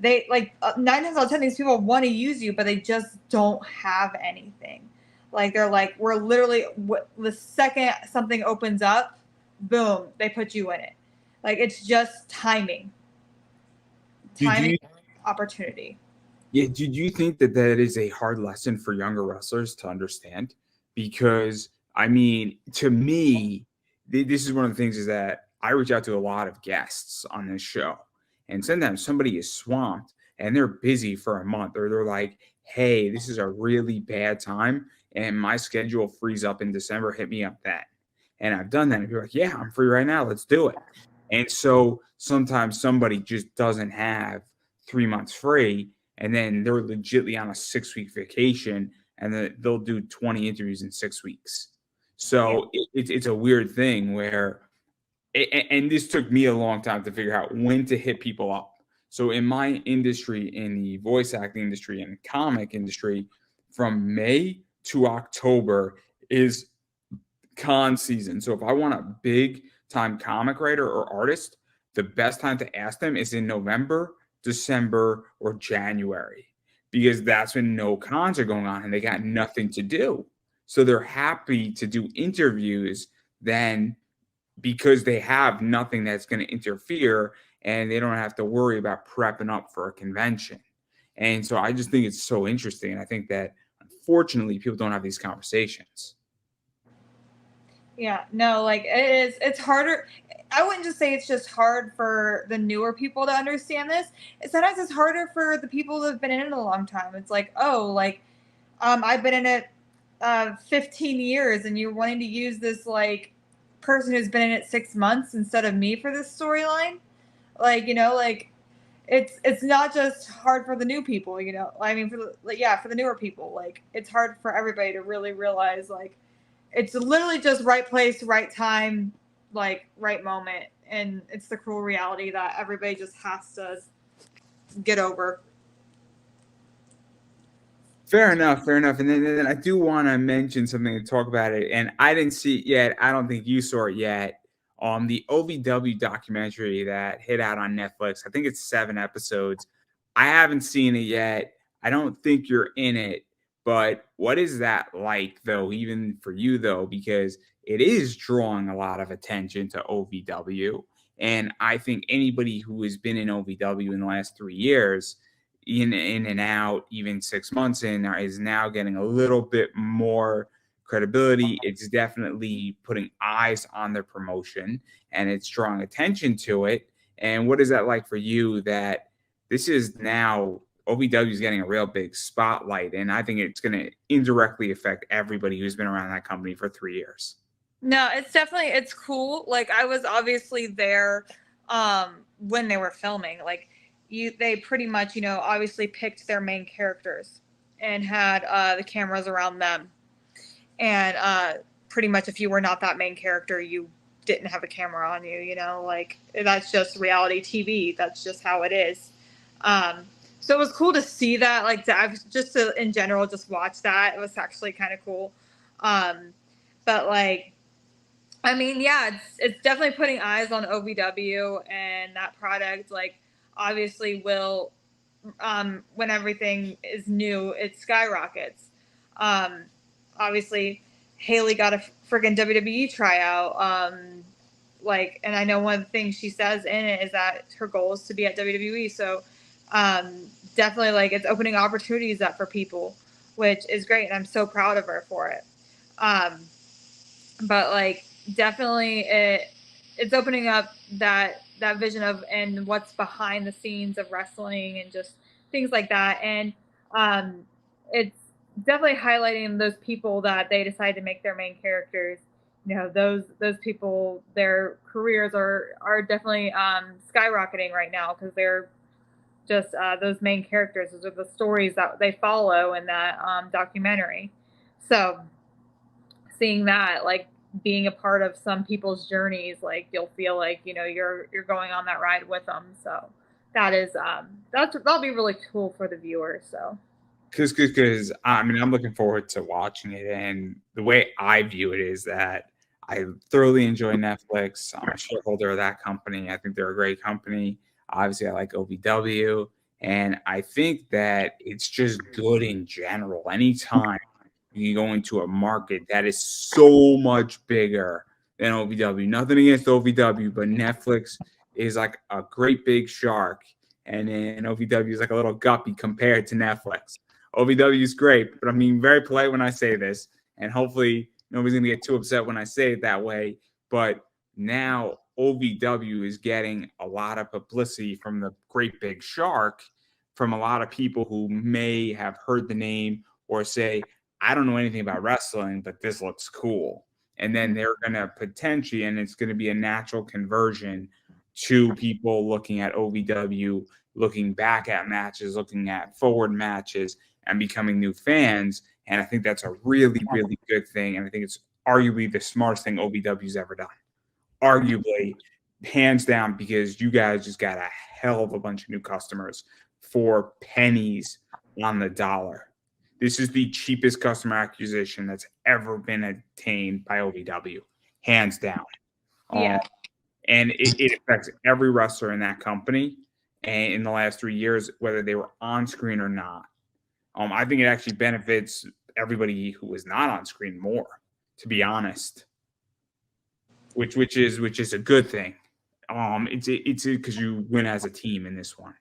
they like 9 times out of 10 these people want to use you, but they just don't have anything. Like they're like we're literally the second something opens up, boom, they put you in it. Like it's just did timing, you opportunity. Yeah, do you think that that is a hard lesson for younger wrestlers to understand? Because I mean, to me, this is one of the things is that I reach out to a lot of guests on this show, and sometimes somebody is swamped and they're busy for a month, or they're like, "Hey, this is a really bad time, and my schedule frees up in December. Hit me up then." And I've done that, and people are like, "Yeah, I'm free right now. Let's do it." And so sometimes somebody just doesn't have 3 months free and then they're legitly on a 6 week vacation and then they'll do 20 interviews in 6 weeks. Yeah. So it's a weird thing where, and this took me a long time to figure out when to hit people up. So in my industry, in the voice acting industry and comic industry, from May to October is con season. So if I want a big time comic writer or artist, the best time to ask them is in November, December, or January because that's when no cons are going on and they got nothing to do. So they're happy to do interviews then because they have nothing that's going to interfere and they don't have to worry about prepping up for a convention. And so I just think it's so interesting. And I think that unfortunately people don't have these conversations. Yeah, no, like it's harder. I wouldn't just say it's just hard for the newer people to understand this. Sometimes it's harder for the people that have been in it a long time. It's like, oh, like I've been in it 15 years and you're wanting to use this like person who's been in it 6 months instead of me for this storyline. Like, like it's not just hard for the new people. I mean for the like, yeah, for the newer people. Like it's hard for everybody to really realize like it's literally just right place, right time, like right moment, and it's the cruel reality that everybody just has to get over. Fair enough, fair enough. And then I do want to mention something to talk about it. And I didn't see it yet. I don't think you saw it yet. The OVW documentary that hit out on Netflix. I think it's 7 episodes. I haven't seen it yet. I don't think you're in it. But what is that like, though, even for you, though? Because it is drawing a lot of attention to OVW. And I think anybody who has been in OVW in the last 3 years in and out, even 6 months in, is now getting a little bit more credibility. It's definitely putting eyes on the promotion and it's drawing attention to it. And what is that like for you that this is now OVW is getting a real big spotlight? And I think it's going to indirectly affect everybody who's been around that company for 3 years. No, it's cool. Like I was obviously there when they were filming. Like they pretty much, obviously picked their main characters and had the cameras around them. And pretty much if you were not that main character, you didn't have a camera on you, like that's just reality TV. That's just how it is. So it was cool to see that, like just to in general just watch that. It was actually kind of cool. But like I mean, yeah, it's definitely putting eyes on OVW and that product. Like, obviously, will when everything is new, it skyrockets. Um, Obviously, Haley got a freaking WWE tryout. And I know one of the things she says in it is that her goal is to be at WWE. So, definitely, like, it's opening opportunities up for people, which is great, and I'm so proud of her for it. Um, but like definitely it's opening up that vision of and what's behind the scenes of wrestling and just things like that. And it's definitely highlighting those people that they decide to make their main characters those people, their careers are definitely skyrocketing right now because they're just those main characters. Those are the stories that they follow in that documentary. So seeing that, like being a part of some people's journeys, like you'll feel like you're going on that ride with them. So that is that'll be really cool for the viewer. So Because I mean, I'm looking forward to watching it, and the way I view it is that I thoroughly enjoy Netflix. I'm a shareholder of that company. I think they're a great company. Obviously, I like OVW, and I think that it's just good in general. Anytime you go into a market that is so much bigger than OVW, nothing against OVW, but Netflix is like a great big shark, and then OVW is like a little guppy compared to Netflix. OVW is great, but I'm being very polite when I say this, and hopefully nobody's going to get too upset when I say it that way. But now OVW is getting a lot of publicity from the great big shark, from a lot of people who may have heard the name or say, I don't know anything about wrestling, but this looks cool. And then they're going to potentially, and it's going to be a natural conversion to people looking at OVW, looking back at matches, looking at forward matches, and becoming new fans. And I think that's a really, really good thing. And I think it's arguably the smartest thing OVW's ever done. Arguably, hands down, because you guys just got a hell of a bunch of new customers for pennies on the dollar. This is the cheapest customer acquisition that's ever been attained by OVW, hands down. yeah, And it affects every wrestler in that company. And in the last 3 years, whether they were on screen or not, I think it actually benefits everybody who was not on screen more, to be honest. Which is a good thing. It's because you win as a team in this one.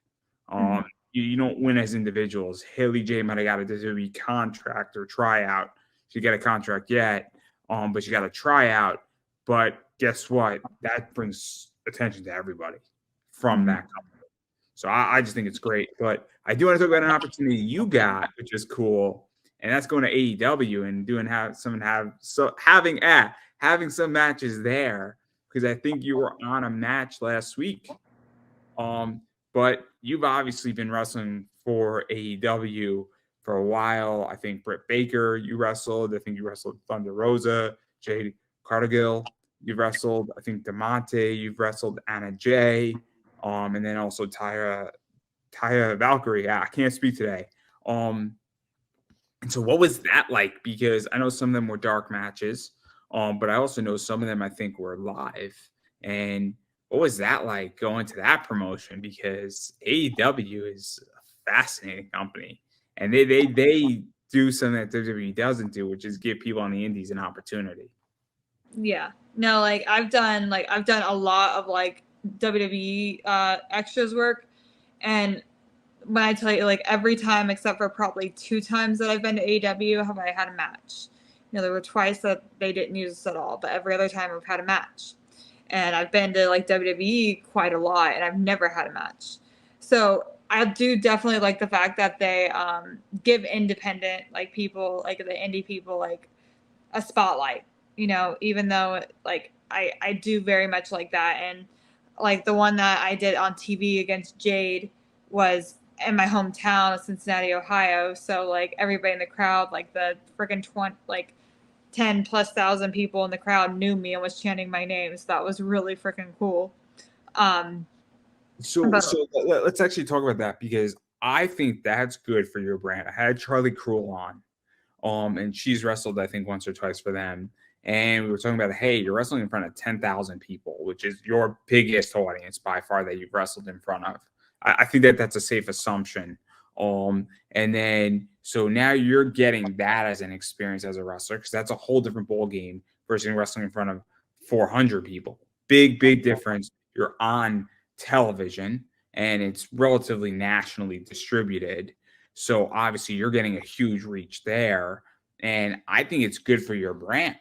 You don't win as individuals. Haley J might have got a WWE contract or tryout. She got a contract yet, but she got a tryout. But guess what? That brings attention to everybody from that company. So I just think it's great. But I do want to talk about an opportunity you got, which is cool, and that's going to AEW and having some matches there, because I think you were on a match last week. But you've obviously been wrestling for AEW for a while. I think Britt Baker you wrestled. I think you wrestled Thunder Rosa, Jade Cargill. You've wrestled. I think DeMonte. You've wrestled Anna Jay. And then also Taya Valkyrie. Yeah, I can't speak today. And so what was that like? Because I know some of them were dark matches, but I also know some of them I think were live. And what was that like going to that promotion? Because AEW is a fascinating company, and they do something that WWE doesn't do, which is give people on the indies an opportunity. yeah. No, like I've done a lot of like WWE extras work, and when I tell you, like every time except for probably 2 times that I've been to AEW have I had a match. There were twice that they didn't use us at all, but every other time I've had a match. And I've been to like WWE quite a lot, and I've never had a match. So I do definitely like the fact that they give independent like people, like the indie people, like a spotlight. Even though like I do very much like that, and like the one that I did on TV against Jade was in my hometown of Cincinnati, Ohio. So like everybody in the crowd, like the freaking 20, like 10 plus thousand people in the crowd knew me and was chanting my name. So that was really freaking cool. Um, So but let's actually talk about that, because I think that's good for your brand. I had Charlie Cruel on. And she's wrestled, I think, once or twice for them. And we were talking about, hey, you're wrestling in front of 10,000 people, which is your biggest audience by far that you've wrestled in front of. I think that that's a safe assumption. And then so now you're getting that as an experience as a wrestler, because that's a whole different ball game versus wrestling in front of 400 people. Big difference. You're on television, and it's relatively nationally distributed. So obviously you're getting a huge reach there. And I think it's good for your brand.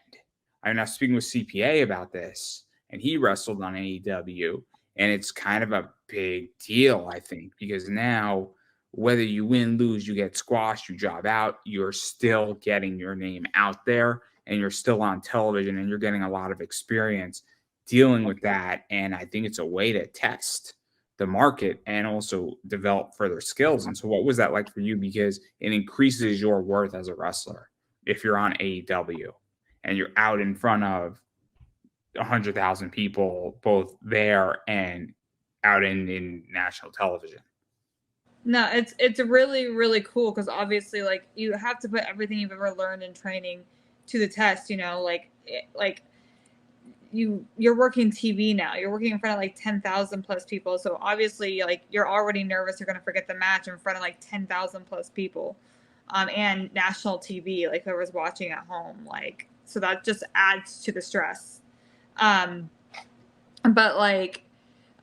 I'm not speaking with CPA about this, and he wrestled on AEW. And it's kind of a big deal, I think, because now whether you win, lose, you get squashed, you job out, you're still getting your name out there. and you're still on television and you're getting a lot of experience dealing with that. And I think it's a way to test the market and also develop further skills. And so, what was that like for you? Because it increases your worth as a wrestler if you're on AEW and you're out in front of 100,000 people, both there and out in national television. No, it's really really cool because obviously like you have to put everything you've ever learned in training to the test. You know, like you're working TV now. You're working in front of like 10,000 plus people. So obviously like you're already nervous. You're gonna forget the match in front of like 10,000 plus people, and national TV. Like whoever's watching at home. Like so that just adds to the stress. But like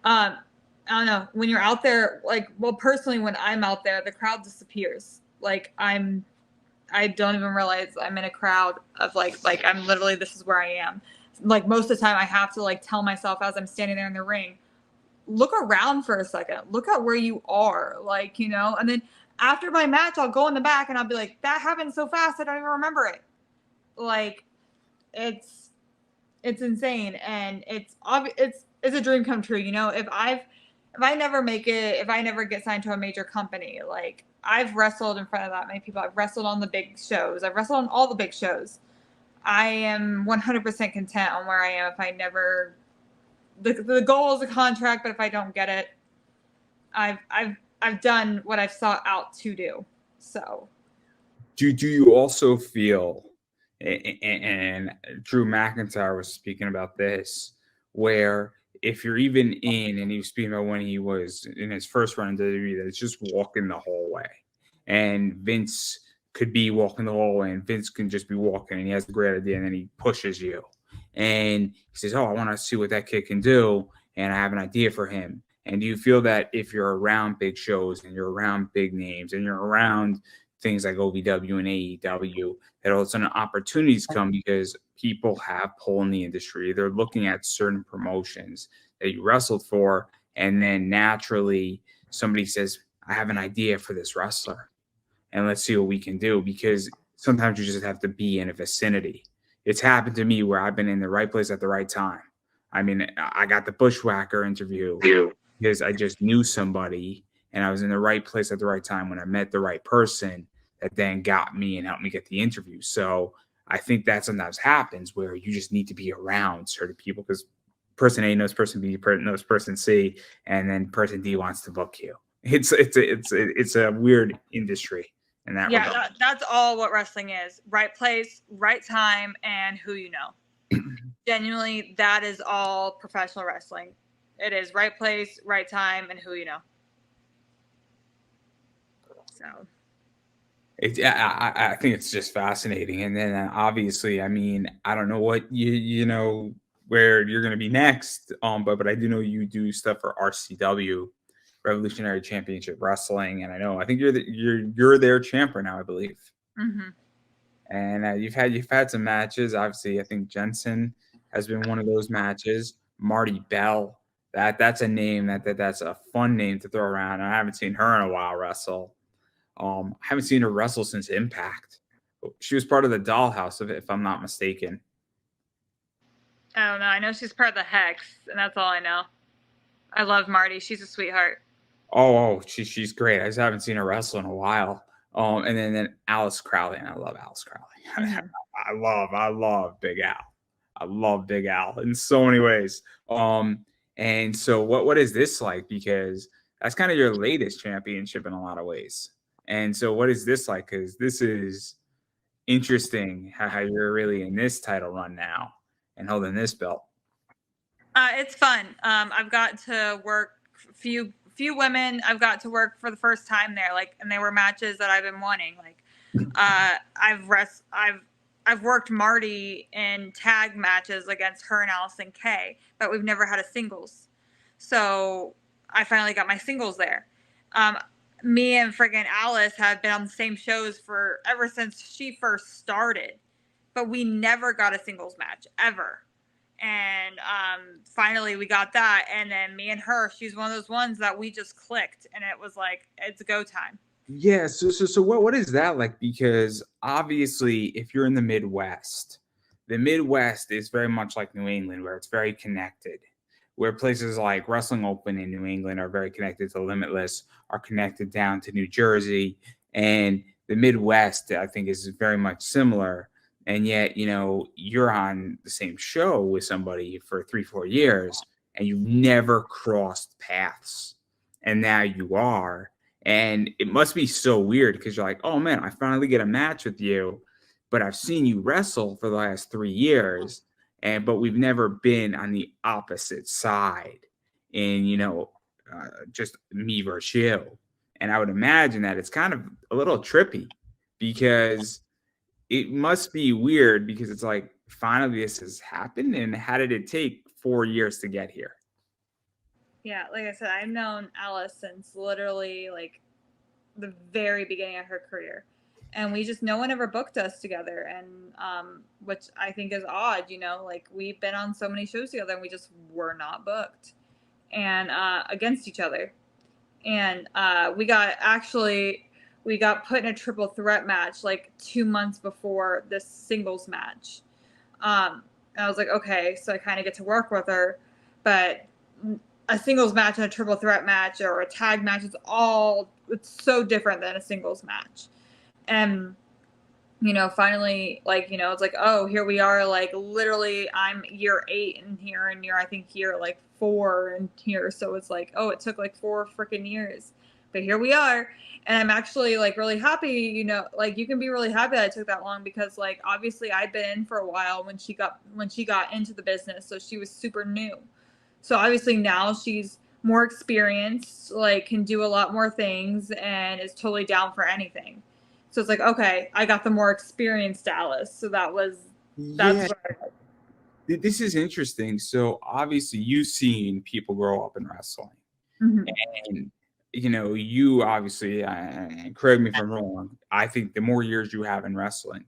I don't know, when you're out there, like, well, personally, when I'm out there, the crowd disappears. Like I don't even realize I'm in a crowd of like I'm literally, this is where I am. Like most of the time I have to like tell myself as I'm standing there in the ring, look around for a second, look at where you are, like, you know, and then after my match, I'll go in the back and I'll be like, that happened so fast, I don't even remember it. Like it's insane. And it's a dream come true. You know, if I never make it, if I never get signed to a major company, like I've wrestled in front of that many people. I've wrestled on the big shows. I've wrestled on all the big shows. I am 100% content on where I am. If I never, the goal is a contract, but if I don't get it, I've done what I've sought out to do. So, Do you also feel, and Drew McIntyre was speaking about this, where if you're even in, and he was speaking about when he was in his first run in WWE, that it's just walking the hallway, and Vince could be walking the hallway, and Vince can just be walking, and he has a great idea, and then he pushes you, and he says, "Oh, I want to see what that kid can do, and I have an idea for him." And do you feel that if you're around big shows and you're around big names and you're around things like OVW and AEW, that all of a sudden opportunities come because people have pull in the industry. They're looking at certain promotions that you wrestled for, and then naturally somebody says, I have an idea for this wrestler, and let's see what we can do. Because sometimes you just have to be in a vicinity. It's happened to me where I've been in the right place at the right time. I mean, I got the Bushwhacker interview because I just knew somebody and I was in the right place at the right time when I met the right person that then got me and helped me get the interview. So I think that sometimes happens where you just need to be around certain people because person A knows person B, knows person C, and then person D wants to book you. It's a weird industry in that regard. Yeah, that's all what wrestling is. Right place, right time, and who you know. Genuinely, that is all professional wrestling. It is right place, right time, and who you know. So I think it's just fascinating. And then obviously, I mean, I don't know what you know where you're going to be next, but I do know you do stuff for RCW, Revolutionary Championship Wrestling, and I think you're their champion now, I believe. Mm-hmm. And you've had some matches. Obviously, I think Jensen has been one of those matches. Marty Bell, that's a name that's a fun name to throw around. I haven't seen her in a while wrestle. I haven't seen her wrestle since Impact. She was part of the Dollhouse, if I'm not mistaken. I don't know. I know she's part of the Hex, and that's all I know. I love Marty. She's a sweetheart. Oh, she's great. I just haven't seen her wrestle in a while. And then Alice Crowley, and I love Alice Crowley. Mm-hmm. I love Big Al. I love Big Al in so many ways. And so what is this like? Because that's kind of your latest championship in a lot of ways. And so what is this like? Because this is interesting how you're really in this title run now and holding this belt. It's fun. I've got to work few women. I've got to work for the first time there, like, and they were matches that I've been wanting. Like, I've worked Marty in tag matches against her and Allison Kay, but we've never had a singles. So I finally got my singles there. Me and friggin' Alice have been on the same shows for ever since she first started, but we never got a singles match ever. And finally we got that, and then me and her, she's one of those ones that we just clicked, and it was like, it's go time. Yeah, so what is that like? Because obviously if you're in the Midwest, the Midwest is very much like New England, where it's very connected. Where places like Wrestling Open in New England are very connected to Limitless, are connected down to New Jersey, and the Midwest, I think, is very much similar. And yet, you're on the same show with somebody for 3, 4 years, and you've never crossed paths, and now you are. And it must be so weird because you're like, oh man, I finally get a match with you, but I've seen you wrestle for the last 3 years, but we've never been on the opposite side in just me versus you. And I would imagine that it's kind of a little trippy because it must be weird because it's like finally this has happened, and how did it take 4 years to get here? Yeah, like I said, I've known Alice since literally like the very beginning of her career. And we just, no one ever booked us together. And which I think is odd, like we've been on so many shows together and we just were not booked and against each other. And we got put in a triple threat match like 2 months before this singles match. And I was like, okay, so I kind of get to work with her, but a singles match and a triple threat match or a tag match it's so different than a singles match. And finally, like, it's like, oh, here we are, like literally I'm year 8 in here and I think year like 4 in here. So it's like, oh, it took like 4 freaking years, but here we are. And I'm actually like really happy, like you can be really happy that it took that long because like obviously I'd been in for a while when she got into the business, so she was super new. So obviously now she's more experienced, like can do a lot more things and is totally down for anything. So it's like, okay, I got the more experienced Alice. So that's Yeah, what this is interesting. So obviously you've seen people grow up in wrestling, Mhm. and you obviously, and correct me if I'm wrong, I think the more years you have in wrestling,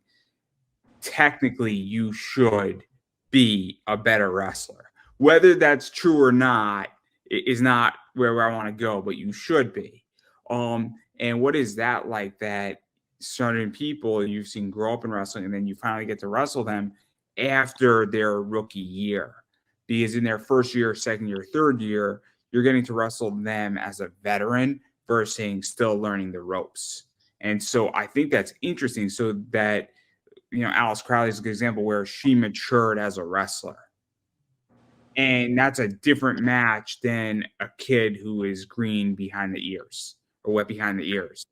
technically you should be a better wrestler. Whether that's true or not is not where I want to go, but you should be. And what is that like, that certain people you've seen grow up in wrestling and then you finally get to wrestle them after their rookie year? Because in their first year, second year, third year, you're getting to wrestle them as a veteran versus still learning the ropes. And so I think that's interesting. So that Alice Crowley is a good example where she matured as a wrestler. And that's a different match than a kid who is green behind the ears or wet behind the ears.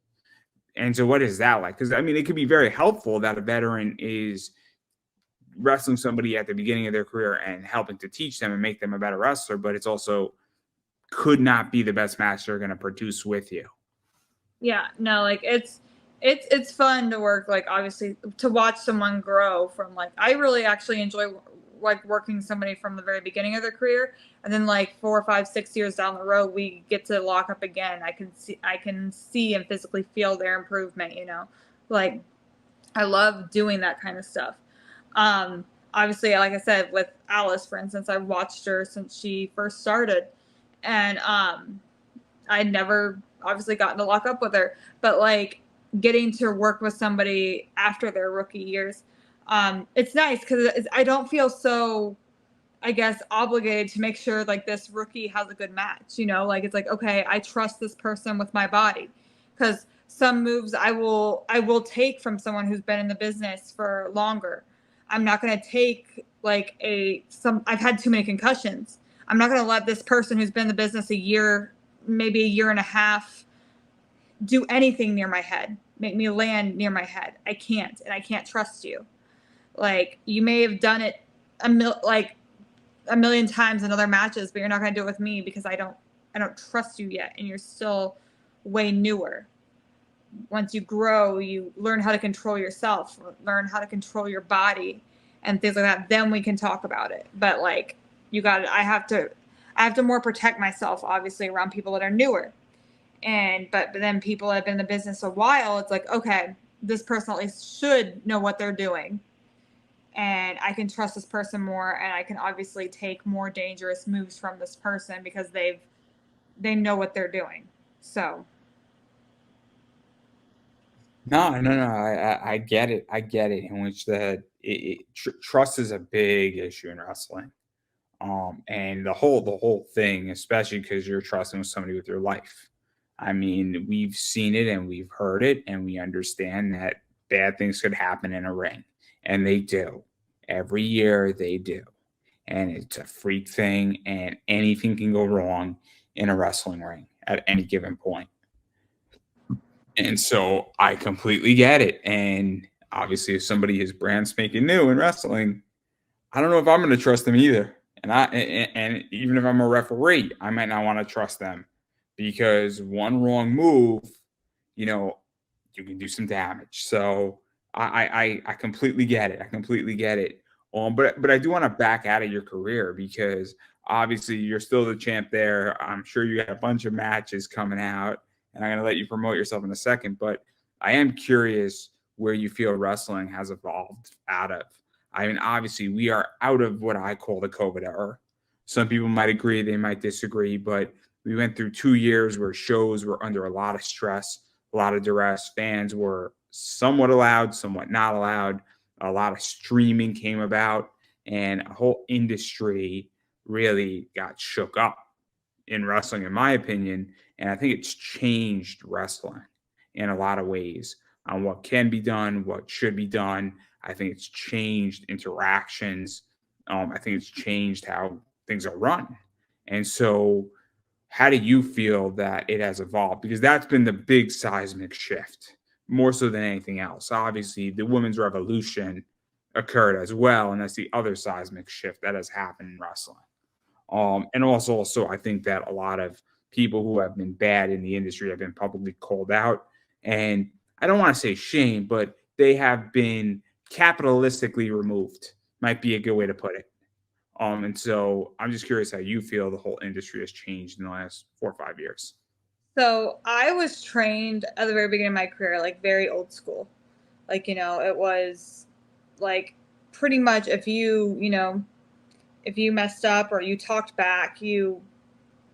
And so what is that like? Because I mean, it could be very helpful that a veteran is wrestling somebody at the beginning of their career and helping to teach them and make them a better wrestler, but it's also could not be the best match they're going to produce with you. Yeah, no, like it's fun to work, like obviously to watch someone grow from like I really actually enjoy like working somebody from the very beginning of their career, and then like 4, 5, 6 years down the road we get to lock up again. I can see and physically feel their improvement, like I love doing that kind of stuff. Obviously, like I said, with Alice, for instance, I watched her since she first started, and I'd never obviously gotten to lock up with her, but like getting to work with somebody after their rookie years, it's nice because I don't feel so, I guess, obligated to make sure like this rookie has a good match. Like it's like, okay, I trust this person with my body, because some moves I will take from someone who's been in the business for longer. I'm not going to take like I've had too many concussions. I'm not going to let this person who's been in the business a year, maybe a year and a half, do anything near my head, make me land near my head. I can't, and I can't trust you. Like you may have done it like a million times in other matches, but you're not going to do it with me because I don't trust you yet, and you're still way newer. Once you grow, you learn how to control yourself, learn how to control your body, and things like that. Then we can talk about it. But like, I have to more protect myself, obviously, around people that are newer. But then people that have been in the business a while, it's like, okay, this person at least should know what they're doing, and I can trust this person more, and I can obviously take more dangerous moves from this person because they know what they're doing. So No, no, no. I get it. I get it. In which that trust is a big issue in wrestling. And the whole thing, especially because you're trusting with somebody with your life. I mean, we've seen it and we've heard it, and we understand that bad things could happen in a ring, and they do. Every year they do. And it's a freak thing, and anything can go wrong in a wrestling ring at any given point. And so I completely get it. And obviously, if somebody is brand spanking new in wrestling, I don't know if I'm going to trust them either. And even if I'm a referee, I might not want to trust them because one wrong move, you know, you can do some damage. So I completely get it. I completely get it. But I do want to back out of your career because obviously you're still the champ there. I'm sure you got a bunch of matches coming out, and I'm going to let you promote yourself in a second. But I am curious where you feel wrestling has evolved out of. I mean, obviously, we are out of what I call the COVID era. Some people might agree, they might disagree, but we went through 2 years where shows were under a lot of stress, a lot of duress. Fans were somewhat allowed, somewhat not allowed. A lot of streaming came about, and a whole industry really got shook up in wrestling, in my opinion. And I think it's changed wrestling in a lot of ways on what can be done, what should be done. I think it's changed interactions. I think it's changed how things are run. And so, how do you feel that it has evolved? Because that's been the big seismic shift, more so than anything else. Obviously, the women's revolution occurred as well, and that's the other seismic shift that has happened in wrestling. And also, I think that a lot of people who have been bad in the industry have been publicly called out. And I don't want to say shame, but they have been capitalistically removed, might be a good way to put it. And so I'm just curious how you feel the whole industry has changed in the last 4 or 5 years. So I was trained at the very beginning of my career, like very old school. Like, it was like pretty much if you messed up or you talked back, you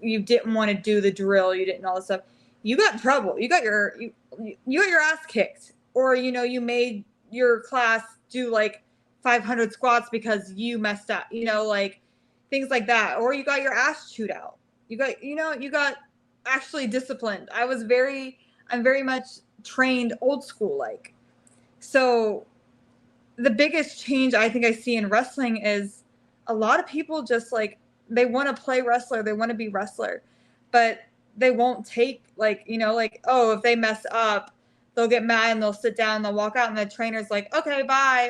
didn't want to do the drill, you didn't all this stuff, you got in trouble. You got your ass kicked, or you made your class do like 500 squats because you messed up. Like things like that, or you got your ass chewed out. You got actually disciplined. I'm very much trained old school like. So the biggest change I think I see in wrestling is a lot of people just like they want to play wrestler, they want to be wrestler, but they won't take like oh, if they mess up, they'll get mad and they'll sit down and they'll walk out and the trainer's like, okay, bye.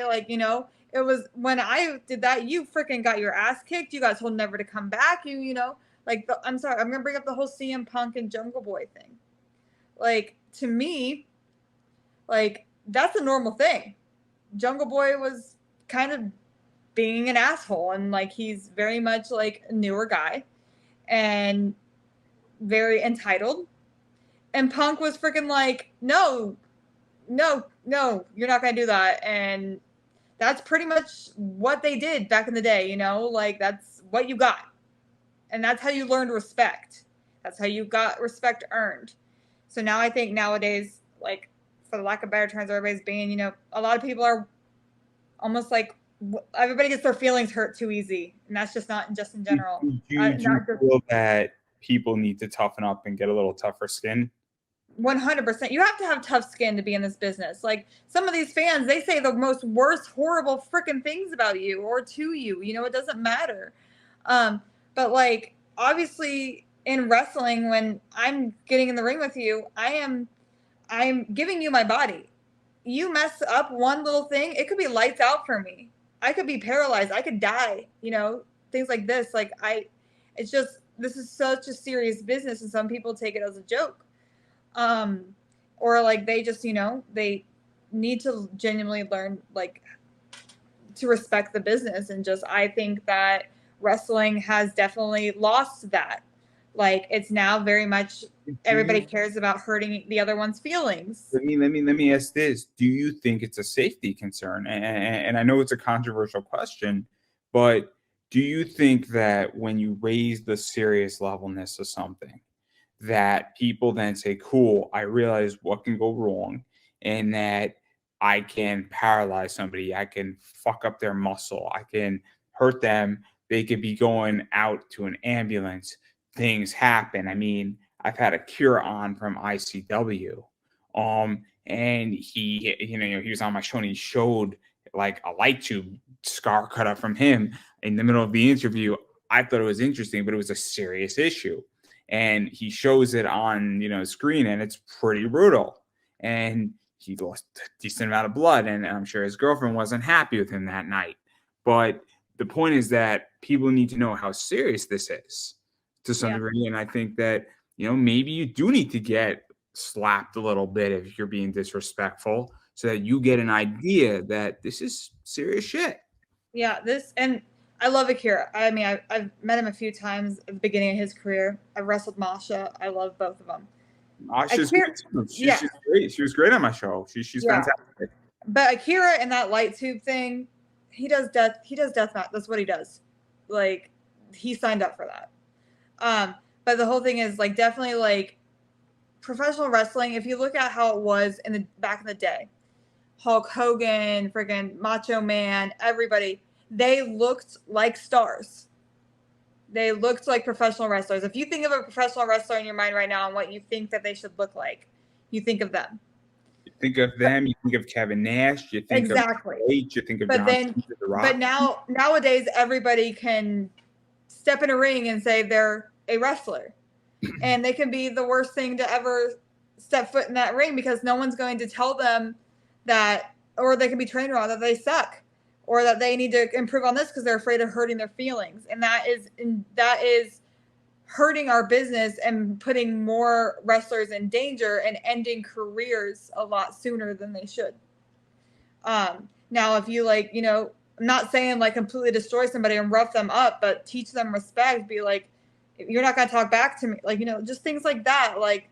It was when I did that, you freaking got your ass kicked. You got told never to come back. I'm sorry, I'm gonna bring up the whole CM Punk and Jungle Boy thing. Like to me, like that's a normal thing. Jungle Boy was kind of being an asshole, and like he's very much like a newer guy and very entitled. And Punk was freaking like, no, no, no, you're not gonna do that. And that's pretty much what they did back in the day, like that's what you got. And that's how you learned respect. That's how you got respect earned. So now I think nowadays, like for the lack of better terms, everybody's being, a lot of people are almost like everybody gets their feelings hurt too easy, and that's just not just in general. Do you feel that people need to toughen up and get a little tougher skin? 100%. You have to have tough skin to be in this business. Like some of these fans, they say the most worst, horrible freaking things about you or to you. It doesn't matter. But like obviously in wrestling, when I'm getting in the ring with you, I'm giving you my body. You mess up one little thing, it could be lights out for me. I could be paralyzed. I could die. Things like this. It's just this is such a serious business, and some people take it as a joke. Or like they just they need to genuinely learn like to respect the business, and just I think that wrestling has definitely lost that. Like it's now very much everybody cares about hurting the other one's feelings. Let me ask this: do you think it's a safety concern? And I know it's a controversial question, but do you think that when you raise the serious levelness of something, that people then say, "Cool, I realize what can go wrong," and that I can paralyze somebody. I can fuck up their muscle. I can hurt them. They could be going out to an ambulance. Things happen. I mean, I've had a cure on from ICW. And he, he was on my show and he showed like a light tube scar cut up from him in the middle of the interview. I thought it was interesting, but it was a serious issue. And he shows it on, screen, and it's pretty brutal. And he lost a decent amount of blood, and I'm sure his girlfriend wasn't happy with him that night. But the point is that people need to know how serious this is to some degree. And I think that, maybe you do need to get slapped a little bit if you're being disrespectful so that you get an idea that this is serious shit. Yeah, and I love Akira. I mean, I've met him a few times at the beginning of his career. I wrestled Masha. I love both of them. She's great. She was great on my show. She's fantastic. But Akira in that light tube thing, he does death match. That's what he does. Like, he signed up for that. But the whole thing is like definitely like professional wrestling. If you look at how it was back in the day, Hulk Hogan, friggin' Macho Man, everybody, they looked like stars. They looked like professional wrestlers. If you think of a professional wrestler in your mind right now and what you think that they should look like, you think of them. You think of them. You think of Kevin Nash. You think of H. You think of John Cena, The Rock. But nowadays, everybody can step in a ring and say they're a wrestler, and they can be the worst thing to ever step foot in that ring because no one's going to tell them that, or they can be trained wrong, that they suck, or that they need to improve on this because they're afraid of hurting their feelings, and that is hurting our business and putting more wrestlers in danger and ending careers a lot sooner than they should. Now, if you I'm not saying like completely destroy somebody and rough them up, but teach them respect. Be like, you're not going to talk back to me. Like, just things like that. Like,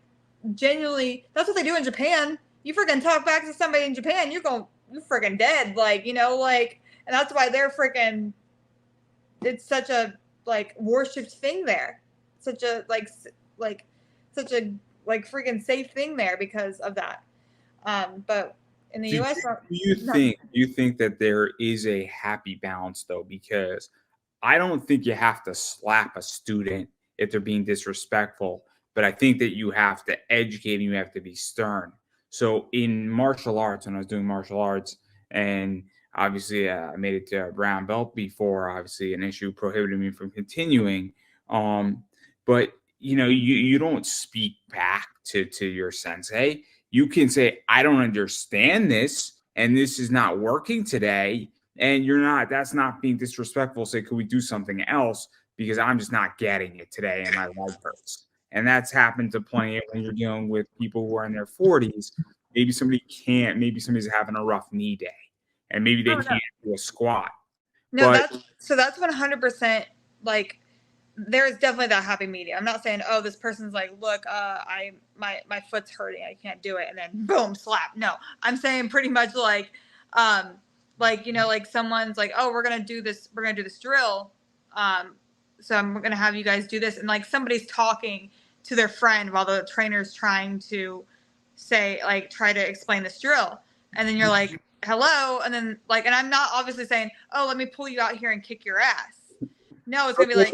genuinely, that's what they do in Japan. You freaking talk back to somebody in Japan, you're freaking dead. Like, and that's why they're freaking, it's such a like worshipped thing there. Such a freaking safe thing there because of that. But in the US, do you think that there is a happy balance though? Because I don't think you have to slap a student if they're being disrespectful, but I think that you have to educate and you have to be stern. So in martial arts, when I was doing martial arts, and obviously I made it to a brown belt before, obviously an issue prohibited me from continuing. But you don't speak back to your sensei. You can say, I don't understand this, and this is not working today. And that's not being disrespectful. Say, could we do something else? Because I'm just not getting it today and my leg hurts. And that's happened to plenty when you're dealing with people who are in their 40s. Maybe somebody's having a rough knee day, and maybe they can't do a squat. No, that's 100% like, there's definitely that happy medium. I'm not saying, oh, this person's like, look, my foot's hurting, I can't do it, and then boom, slap. No, I'm saying pretty much like someone's like, oh, we're gonna do this drill, so I'm gonna have you guys do this, and like somebody's talking to their friend while the trainer's trying to try to explain this drill, and then you're like, hello, and then and I'm not obviously saying, oh, let me pull you out here and kick your ass. No, it's gonna be like.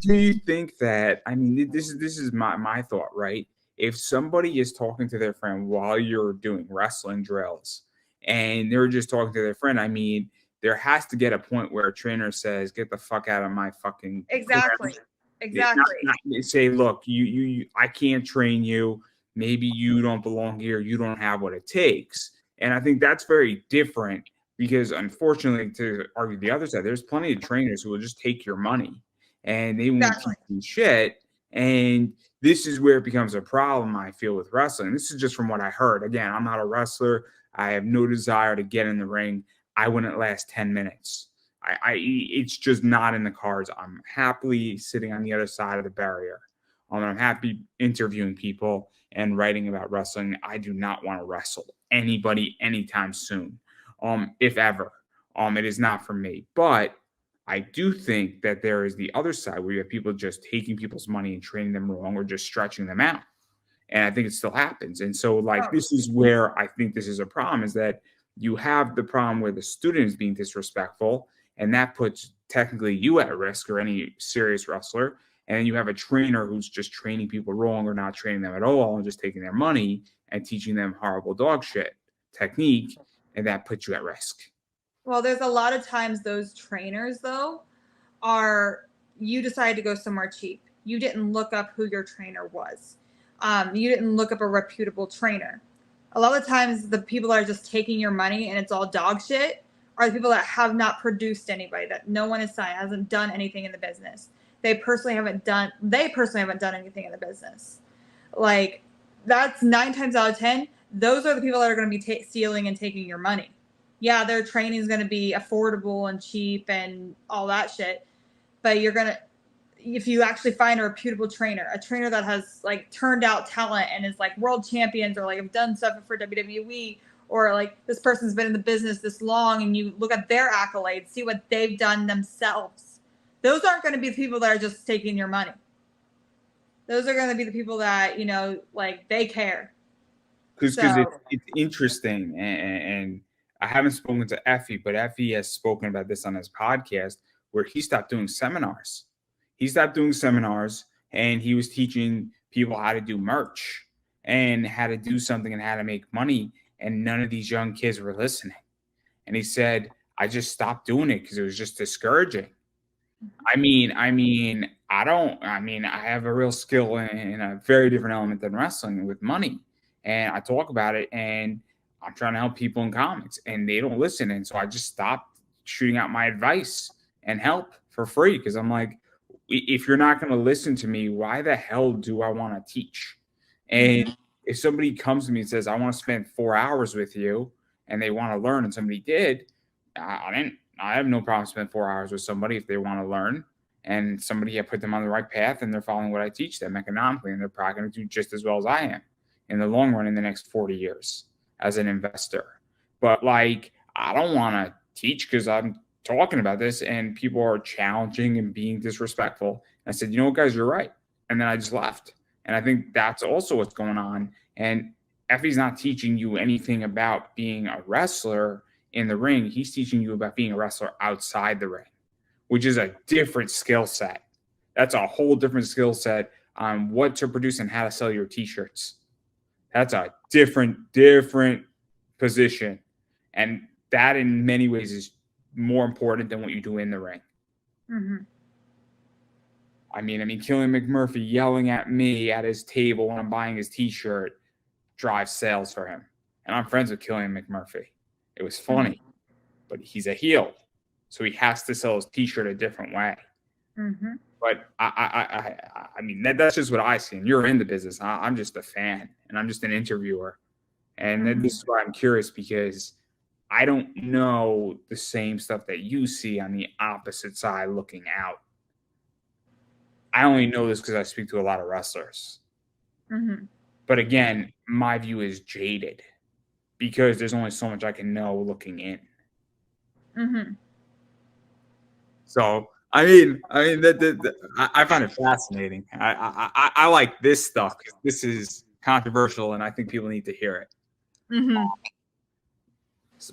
Do you think that? I mean, this is my thought, right? If somebody is talking to their friend while you're doing wrestling drills, and they're just talking to their friend, I mean, there has to get a point where a trainer says, "Get the fuck out of my fucking." Exactly. Not say, look, you, I can't train you. Maybe you don't belong here. You don't have what it takes, and I think that's very different. Because unfortunately, to argue the other side, there's plenty of trainers who will just take your money and they won't teach you shit. And this is where it becomes a problem, I feel, with wrestling. This is just from what I heard. Again, I'm not a wrestler. I have no desire to get in the ring. I wouldn't last 10 minutes. It's just not in the cards. I'm happily sitting on the other side of the barrier. I'm happy interviewing people and writing about wrestling. I do not want to wrestle anybody anytime soon. If ever. It is not for me. But I do think that there is the other side where you have people just taking people's money and training them wrong or just stretching them out. And I think it still happens. And so, this is where I think this is a problem, is that you have the problem where the student is being disrespectful, and that puts technically you at risk or any serious wrestler. And then you have a trainer who's just training people wrong or not training them at all and just taking their money and teaching them horrible dog shit technique, and that puts you at risk. Well, there's a lot of times those trainers, though, are you decided to go somewhere cheap. You didn't look up who your trainer was. You didn't look up a reputable trainer. A lot of times, the people that are just taking your money and it's all dog shit are the people that have not produced anybody, that no one has signed, hasn't done anything in the business. They personally haven't done anything in the business. Like, that's 9 times out of 10. Those are the people that are going to be stealing and taking your money. Yeah, their training is going to be affordable and cheap and all that shit. But you're going to, if you actually find a reputable trainer, a trainer that has like turned out talent and is like world champions or like have done stuff for WWE, or like this person's been in the business this long, and you look at their accolades, see what they've done themselves. Those aren't going to be the people that are just taking your money. Those are going to be the people that, you know, like they care. Because So, it's interesting, and I haven't spoken to Effie, but Effie has spoken about this on his podcast where he stopped doing seminars. He stopped doing seminars, and he was teaching people how to do merch and how to do something and how to make money, and none of these young kids were listening. And he said, I just stopped doing it because it was just discouraging. I have a real skill in a very different element than wrestling with money. And I talk about it, and I'm trying to help people in comics, and they don't listen. And so I just stopped shooting out my advice and help for free because I'm like, if you're not going to listen to me, why the hell do I want to teach? And if somebody comes to me and says, I want to spend 4 hours with you, and they want to learn, and somebody did, I have no problem spending 4 hours with somebody if they want to learn, and somebody had put them on the right path and they're following what I teach them economically, and they're probably going to do just as well as I am in the long run in the next 40 years as an investor. But like, I don't want to teach because I'm talking about this and people are challenging and being disrespectful. And I said, you know what, guys, you're right. And then I just left. And I think that's also what's going on. And Effie's not teaching you anything about being a wrestler in the ring. He's teaching you about being a wrestler outside the ring, which is a different skill set. That's a whole different skill set on what to produce and how to sell your t-shirts. That's a different position. And that in many ways is more important than what you do in the ring. mm-hmm. I mean, Killian McMurphy yelling at me at his table when I'm buying his t-shirt drives sales for him. And I'm friends with Killian McMurphy. It was funny, but he's a heel, so he has to sell his t-shirt a different way. Mm-hmm. But I mean, that's just what I see. And you're in the business. I'm just a fan, and I'm just an interviewer. And this is why I'm curious, because I don't know the same stuff that you see on the opposite side looking out. I only know this because I speak to a lot of wrestlers. Mm-hmm. But again, my view is jaded because there's only so much I can know looking in. Mm-hmm. So I find it fascinating. I like this stuff because this is controversial, and I think people need to hear it. Mm-hmm.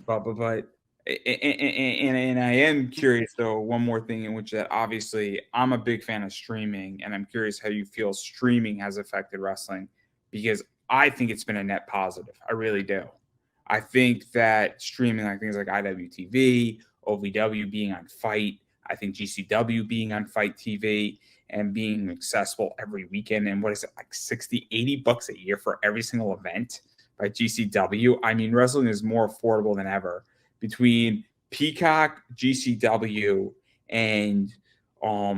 But and I am curious though. One more thing in which that obviously I'm a big fan of streaming, and I'm curious how you feel streaming has affected wrestling, because I think it's been a net positive. I really do. I think that streaming, like things like IWTV, OVW being on Fight, I think GCW being on Fight TV and being accessible every weekend, and what is it, like 60, $80 a year for every single event by GCW. I mean, wrestling is more affordable than ever between Peacock, GCW, and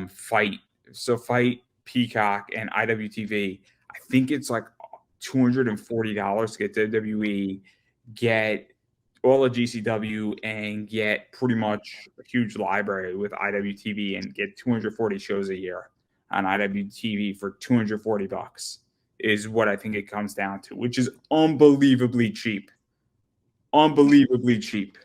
Fight. So Fight, Peacock, and IWTV. I think it's like $240 to get WWE, get all of GCW, and get pretty much a huge library with IWTV, and get 240 shows a year on IWTV for $240 is what I think it comes down to, which is unbelievably cheap. Unbelievably cheap.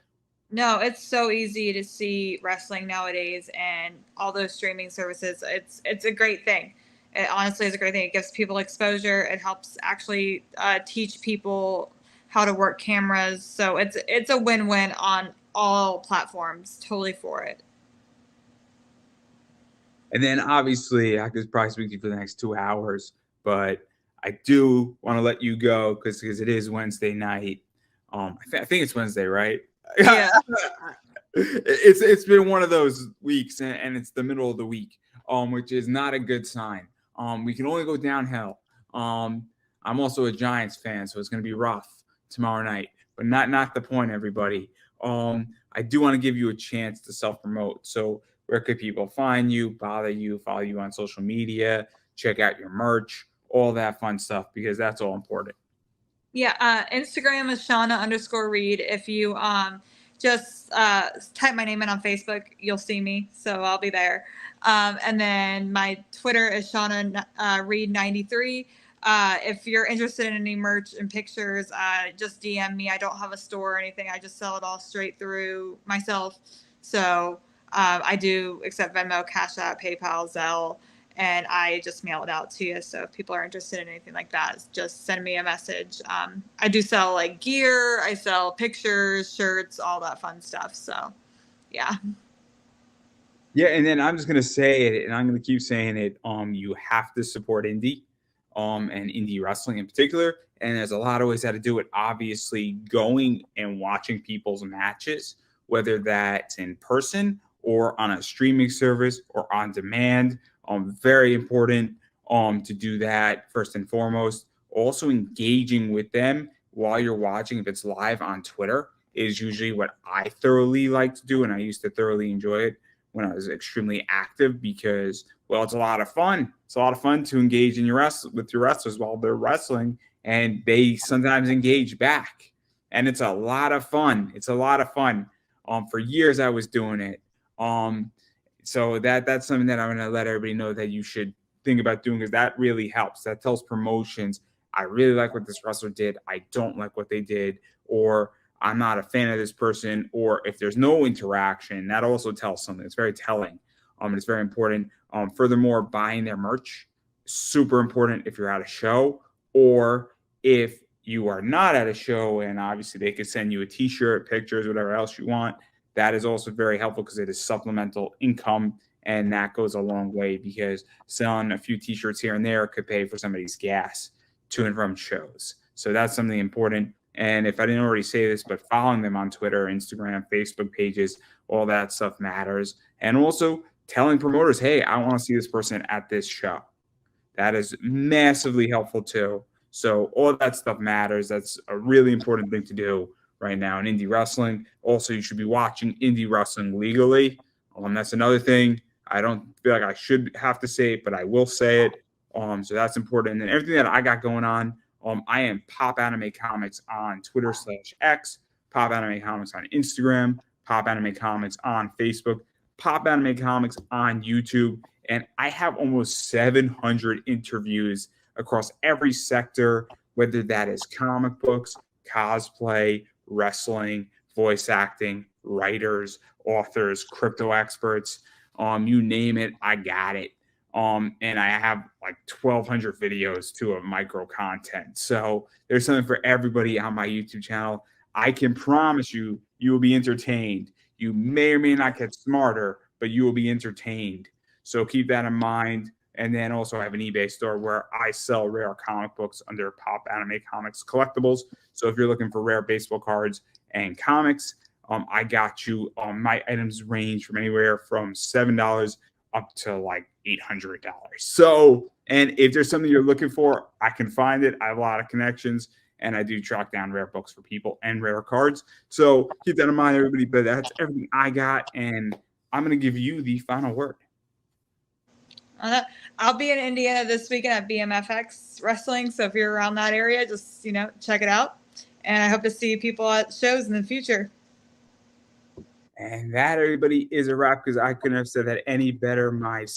No, it's so easy to see wrestling nowadays, and all those streaming services. It's a great thing. It honestly is a great thing. It gives people exposure. It helps actually teach people how to work cameras. So it's a win-win on all platforms. Totally for it. And then obviously I could probably speak to you for the next 2 hours, but I do want to let you go because it is Wednesday night. I think it's Wednesday, right? Yeah. It's been one of those weeks, and it's the middle of the week, which is not a good sign. We can only go downhill. I'm also a Giants fan, so it's going to be rough tomorrow night, but not the point, everybody. I do want to give you a chance to self promote. So where could people find you, bother you, follow you on social media, check out your merch, all that fun stuff, because that's all important. Yeah, Instagram is Shawna_Reed. If you just type my name in on Facebook, you'll see me. So I'll be there. And then my Twitter is Shawna Reed 93. If you're interested in any merch and pictures, just DM me. I don't have a store or anything. I just sell it all straight through myself. So I do accept Venmo, Cash App, PayPal, Zelle, and I just mail it out to you. So if people are interested in anything like that, just send me a message. I do sell like gear, I sell pictures, shirts, all that fun stuff. So yeah. Yeah, and then I'm just gonna say it, and I'm gonna keep saying it. You have to support indie, and indie wrestling in particular. And there's a lot of ways how to do it. Obviously, going and watching people's matches, whether that's in person or on a streaming service or on demand. Very important to do that first and foremost. Also, engaging with them while you're watching, if it's live on Twitter, is usually what I thoroughly like to do, and I used to thoroughly enjoy it when I was extremely active because, well, it's a lot of fun. It's a lot of fun to engage in with your wrestlers while they're wrestling, and they sometimes engage back, and it's a lot of fun. It's a lot of fun. For years I was doing it. So that's something that I'm going to let everybody know that you should think about doing because that really helps. That tells promotions, I really like what this wrestler did. I don't like what they did, or I'm not a fan of this person, or if there's no interaction, that also tells something. It's very telling. It's very important. Furthermore, buying their merch, super important if you're at a show, or if you are not at a show, and obviously they could send you a t-shirt, pictures, whatever else you want. That is also very helpful because it is supplemental income, and that goes a long way because selling a few t-shirts here and there could pay for somebody's gas to and from shows. So that's something important. And if I didn't already say this, but following them on Twitter, Instagram, Facebook pages, all that stuff matters. And also telling promoters, hey, I want to see this person at this show. That is massively helpful too. So all that stuff matters. That's a really important thing to do right now in indie wrestling. Also, you should be watching indie wrestling legally. That's another thing. I don't feel like I should have to say it, but I will say it. So that's important. And everything that I got going on, I am Pop Anime Comics on Twitter/X, Pop Anime Comics on Instagram, Pop Anime Comics on Facebook, Pop Anime Comics on YouTube. And I have almost 700 interviews across every sector, whether that is comic books, cosplay, wrestling, voice acting, writers, authors, crypto experts, you name it, I got it. And I have like 1,200 videos to a micro content. So there's something for everybody on my YouTube channel. I can promise you, you will be entertained. You may or may not get smarter, but you will be entertained. So keep that in mind. And then also I have an eBay store where I sell rare comic books under Pop Anime Comics Collectibles. So if you're looking for rare baseball cards and comics, I got you. My items range from anywhere from $7 up to like $800. So, and if there's something you're looking for, I can find it. I have a lot of connections, and I do track down rare books for people and rare cards. So keep that in mind, everybody. But that's everything I got, and I'm going to give you the final word. I'll be in Indiana this weekend at BMFX Wrestling. So if you're around that area, just check it out. And I hope to see people at shows in the future. And that, everybody, is a wrap because I couldn't have said that any better myself.